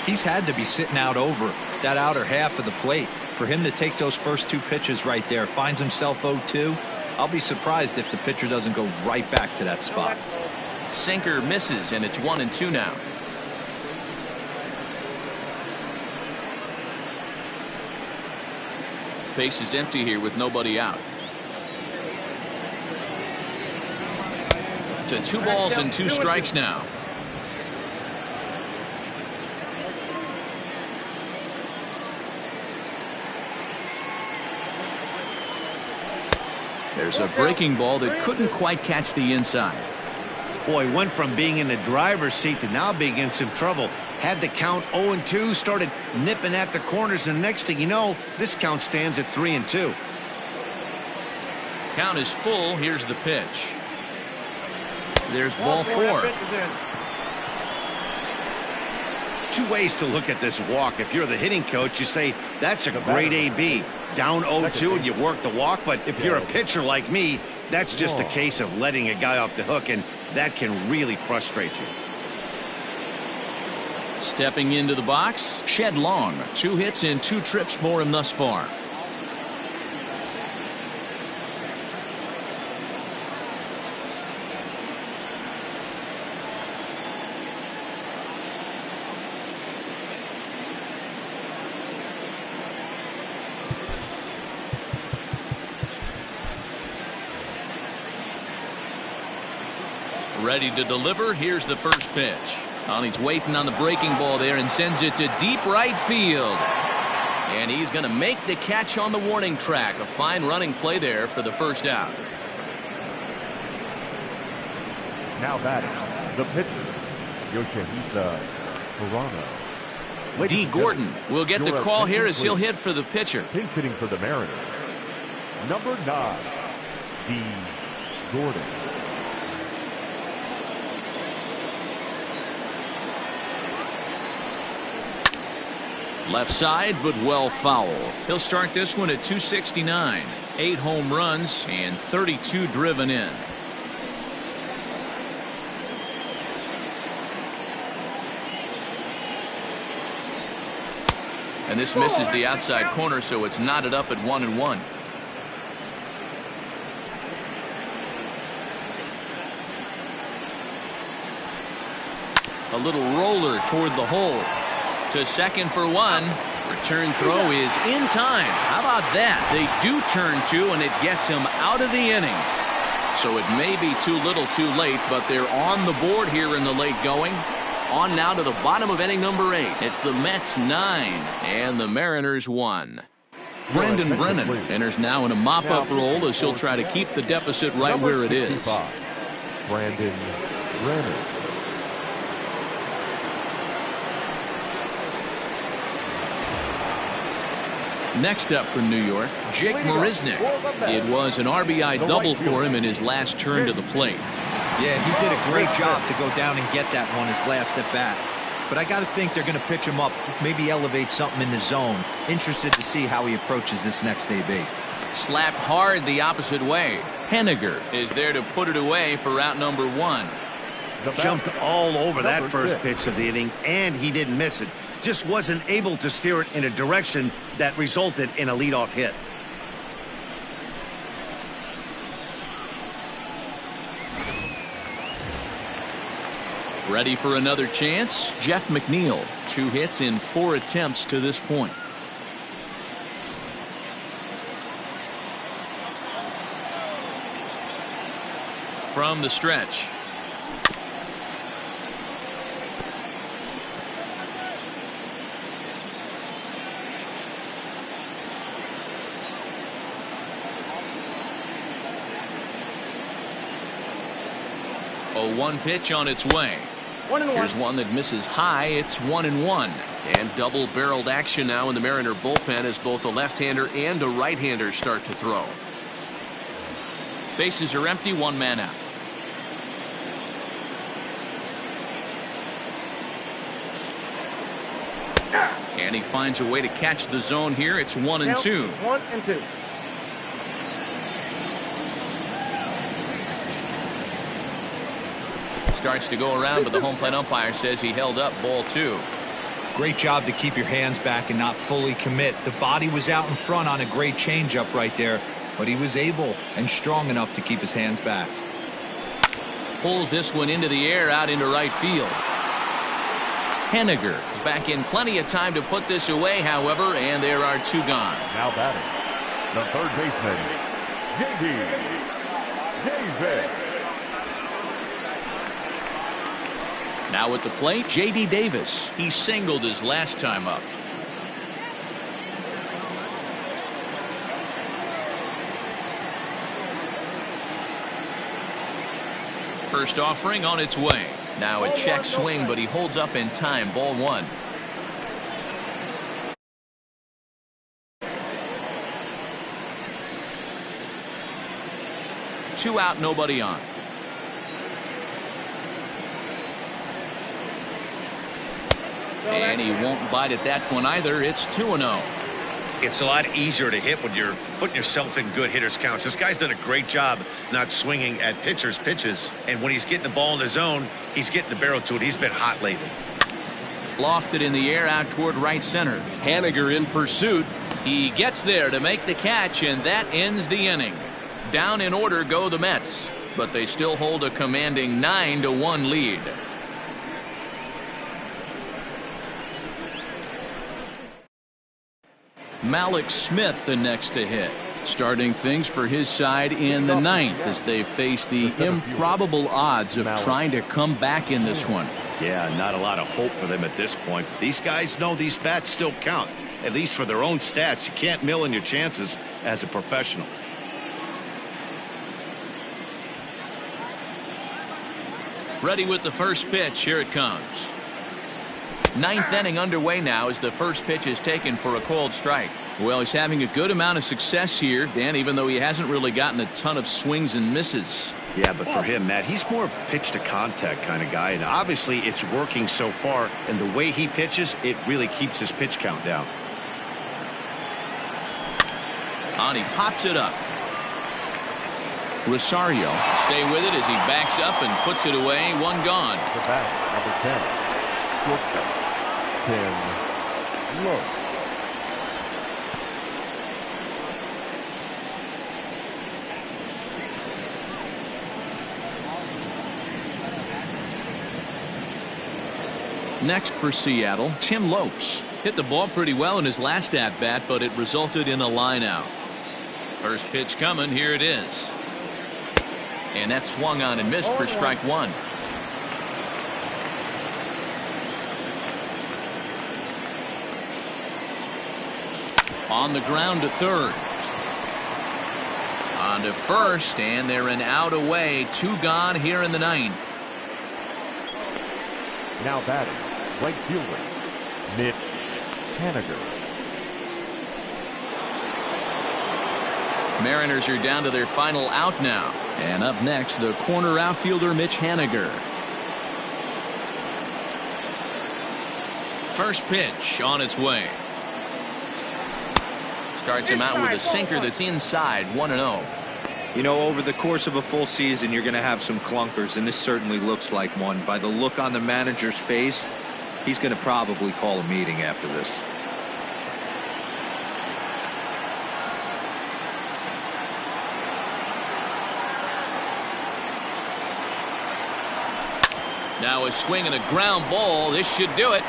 He's had to be sitting out over that outer half of the plate. For him to take those first 2 pitches right there, finds himself 0-2. I'll be surprised if the pitcher doesn't go right back to that spot. Sinker misses, and it's 1-2 now. Base is empty here with nobody out. To 2 balls and 2 strikes now. There's a breaking ball that couldn't quite catch the inside. Boy, went from being in the driver's seat to now being in some trouble. Had the count 0-2, started nipping at the corners, and next thing you know, this count stands at 3-2. Count is full. Here's the pitch. There's ball 4. 2 ways to look at this walk. If you're the hitting coach, you say that's a great AB. Down 0-2 and you work the walk, but if you're a pitcher like me, that's just a case of letting a guy off the hook, and that can really frustrate you. Stepping into the box, Shed Long. 2 hits and 2 trips for him thus far. Ready to deliver. Here's the first pitch. Well, he's waiting on the breaking ball there and sends it to deep right field. And he's going to make the catch on the warning track. A fine running play there for the first out. Now batting, the pitcher, Yoshihisa Hirano. D. Gordon will get the call here as he'll hit for the pitcher. Pinch hitting for the Mariners, number 9, D. Gordon. Left side, but well foul. He'll start this one at 269. 8 home runs and 32 driven in. And this misses the outside corner, so it's knotted up at 1-1. A little roller toward the hole. To second for 1. Return throw is in time. How about that? They do turn 2, and it gets him out of the inning. So it may be too little too late, but they're on the board here in the late going. On now to the bottom of inning number 8. It's the Mets 9 and the Mariners 1. Brendan Brennan enters now in a mop-up role as he'll try to keep the deficit right where it is. Brandon Brennan. Next up for New York, Jake Marisnick. It was an RBI double for him in his last turn to the plate. Yeah, he did a great job to go down and get that one his last at bat. But I got to think they're going to pitch him up, maybe elevate something in the zone. Interested to see how he approaches this next AB. Slapped hard the opposite way. Henniger is there to put it away for out number 1. Jumped all over that first pitch of the inning, and he didn't miss it. Just wasn't able to steer it in a direction that resulted in a leadoff hit. Ready for another chance? Jeff McNeil. 2 hits in 4 attempts to this point. From the stretch. A 1 pitch on its way. 1-1. Here's one that misses high. It's 1-1. And double-barreled action now in the Mariner bullpen as both a left-hander and a right-hander start to throw. Bases are empty, 1 man out. And he finds a way to catch the zone here. It's 1-2. 1-2. Starts to go around, but the home plate umpire says he held up ball 2. Great job to keep your hands back and not fully commit. The body was out in front on a great changeup right there, but he was able and strong enough to keep his hands back. Pulls this one into the air out into right field. Henniger is back in plenty of time to put this away, however, and there are 2 gone. Now batting, the third baseman, J.D. Davis. Now at the plate, J.D. Davis. He singled his last time up. First offering on its way. Now a check swing, but he holds up in time. Ball 1. Two out, nobody on. And he won't bite at that one either. It's 2-0. It's a lot easier to hit when you're putting yourself in good hitters counts. This guy's done a great job not swinging at pitchers' pitches. And when he's getting the ball in the zone, he's getting the barrel to it. He's been hot lately. Lofted in the air out toward right center. Henniger in pursuit. He gets there to make the catch, and that ends the inning. Down in order go the Mets, but they still hold a commanding 9-1 lead. Malik Smith the next to hit, starting things for his side in the 9th as they face the improbable odds of trying to come back in this one. Yeah, not a lot of hope for them at this point. These guys know these bats still count, at least for their own stats. You can't mill in your chances as a professional. Ready with the first pitch. Here it comes. Ninth inning underway now as the first pitch is taken for a called strike. Well, he's having a good amount of success here, Dan, even though he hasn't really gotten a ton of swings and misses. Yeah, but for him, Matt, he's more of a pitch to contact kind of guy, and obviously it's working so far, and the way he pitches, it really keeps his pitch count down. And he pops it up. Rosario stay with it as he backs up and puts it away. One gone. The bat, number 10. 10. Low. Next for Seattle, Tim Lopes. Hit the ball pretty well in his last at-bat, but it resulted in a line out. First pitch coming. Here it is. And that swung on and missed for strike one. On the ground to third. On to first, and they're an out away. Two gone here in the ninth. Now batting, right fielder, Mitch Haniger. Mariners are down to their final out now. And up next, the corner outfielder Mitch Haniger. First pitch on its way. Starts him out with a sinker that's inside. 1-0. You know, over the course of a full season, you're going to have some clunkers, and this certainly looks like one. By the look on the manager's face, he's going to probably call a meeting after this. Now a swing and a ground ball. This should do it.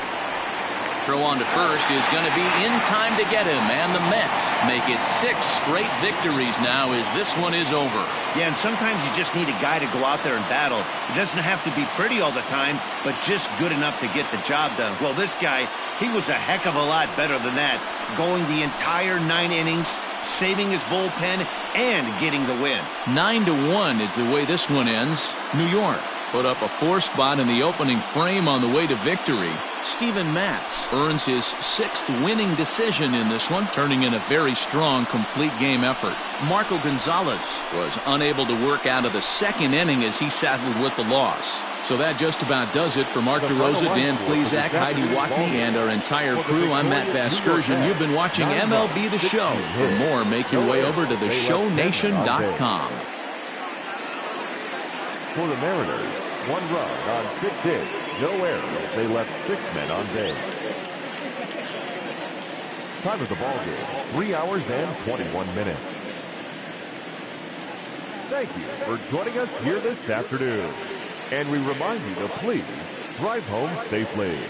Throw on to first is going to be in time to get him, and the Mets make it 6 straight victories now as this one is over. Yeah, and sometimes you just need a guy to go out there and battle. It doesn't have to be pretty all the time, but just good enough to get the job done. Well, this guy, he was a heck of a lot better than that, going the entire 9 innings, saving his bullpen, and getting the win. 9-1 is the way this one ends. New York put up a 4 spot in the opening frame on the way to victory. Steven Matz earns his 6th winning decision in this one, turning in a very strong complete game effort. Marco Gonzalez was unable to work out of the 2nd inning as he saddled with the loss. So that just about does it for Mark DeRosa, Dan Plesac, Heidi Watney, and our entire crew. I'm Matt Vasgersian. You've been watching MLB The Show. For more, make your way over to theshownation.com. For the Mariners, 1 run on 6 hits, no errors. They left 6 men on base. Time of the ball game, 3 hours and 21 minutes. Thank you for joining us here this afternoon. And we remind you to please drive home safely.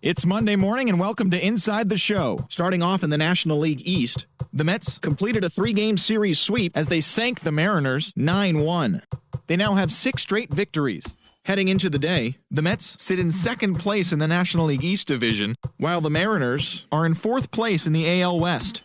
It's Monday morning and welcome to Inside the Show. Starting off in the National League East, the Mets completed a 3-game series sweep as they sank the Mariners 9-1. They now have 6 straight victories. Heading into the day, the Mets sit in second place in the National League East division, while the Mariners are in 4th place in the AL West.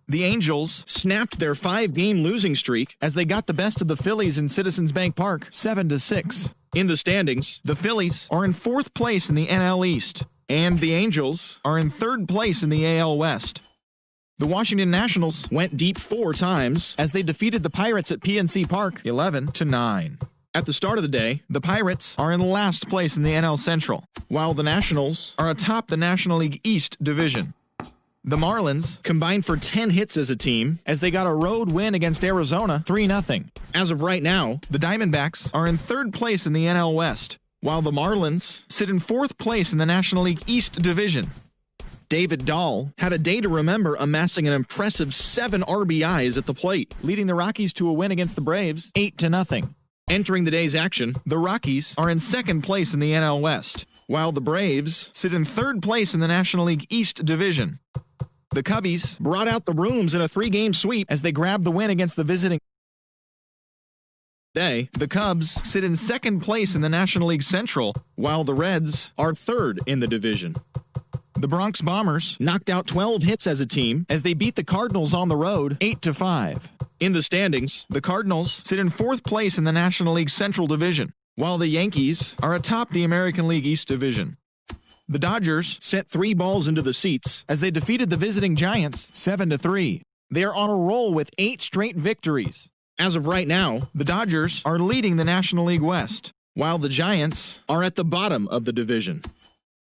The Angels snapped their 5-game losing streak as they got the best of the Phillies in Citizens Bank Park 7-6. In the standings, the Phillies are in 4th place in the NL East, and the Angels are in 3rd place in the AL West. The Washington Nationals went deep 4 times as they defeated the Pirates at PNC Park 11-9. At the start of the day, the Pirates are in last place in the NL Central, while the Nationals are atop the National League East division. The Marlins combined for 10 hits as a team as they got a road win against Arizona 3-0. As of right now, the Diamondbacks are in 3rd place in the NL West, while the Marlins sit in 4th place in the National League East division. David Dahl had a day to remember, amassing an impressive 7 RBIs at the plate, leading the Rockies to a win against the Braves 8-0. Entering the day's action, the Rockies are in 2nd place in the NL West, while the Braves sit in 3rd place in the National League East division. The Cubbies brought out the brooms in a 3-game sweep as they grabbed the win against the visiting. Today, the Cubs sit in 2nd place in the National League Central, while the Reds are 3rd in the division. The Bronx Bombers knocked out 12 hits as a team as they beat the Cardinals on the road 8-5. In the standings, the Cardinals sit in 4th place in the National League Central division, while the Yankees are atop the American League East division. The Dodgers sent 3 balls into the seats as they defeated the visiting Giants 7-3. They are on a roll with 8 straight victories. As of right now, the Dodgers are leading the National League West, while the Giants are at the bottom of the division.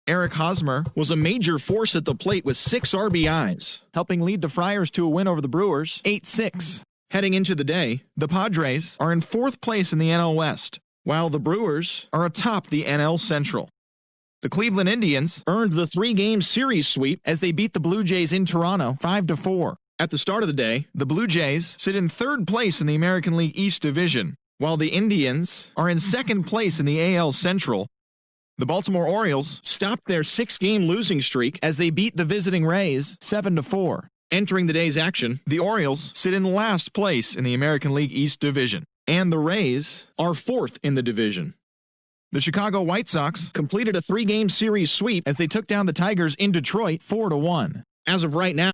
Eric Hosmer was a major force at the plate with 6 RBIs, helping lead the Friars to a win over the Brewers 8-6. Heading into the day, the Padres are in 4th place in the NL West, while the Brewers are atop the NL Central. The Cleveland Indians earned the 3-game series sweep as they beat the Blue Jays in Toronto 5-4. At the start of the day, the Blue Jays sit in 3rd place in the American League East division, while the Indians are in 2nd place in the AL Central. The Baltimore Orioles stopped their 6-game losing streak as they beat the visiting Rays 7-4. Entering the day's action, the Orioles sit in last place in the American League East division, and the Rays are 4th in the division. The Chicago White Sox completed a 3-game series sweep as they took down the Tigers in Detroit 4-1. As of right now,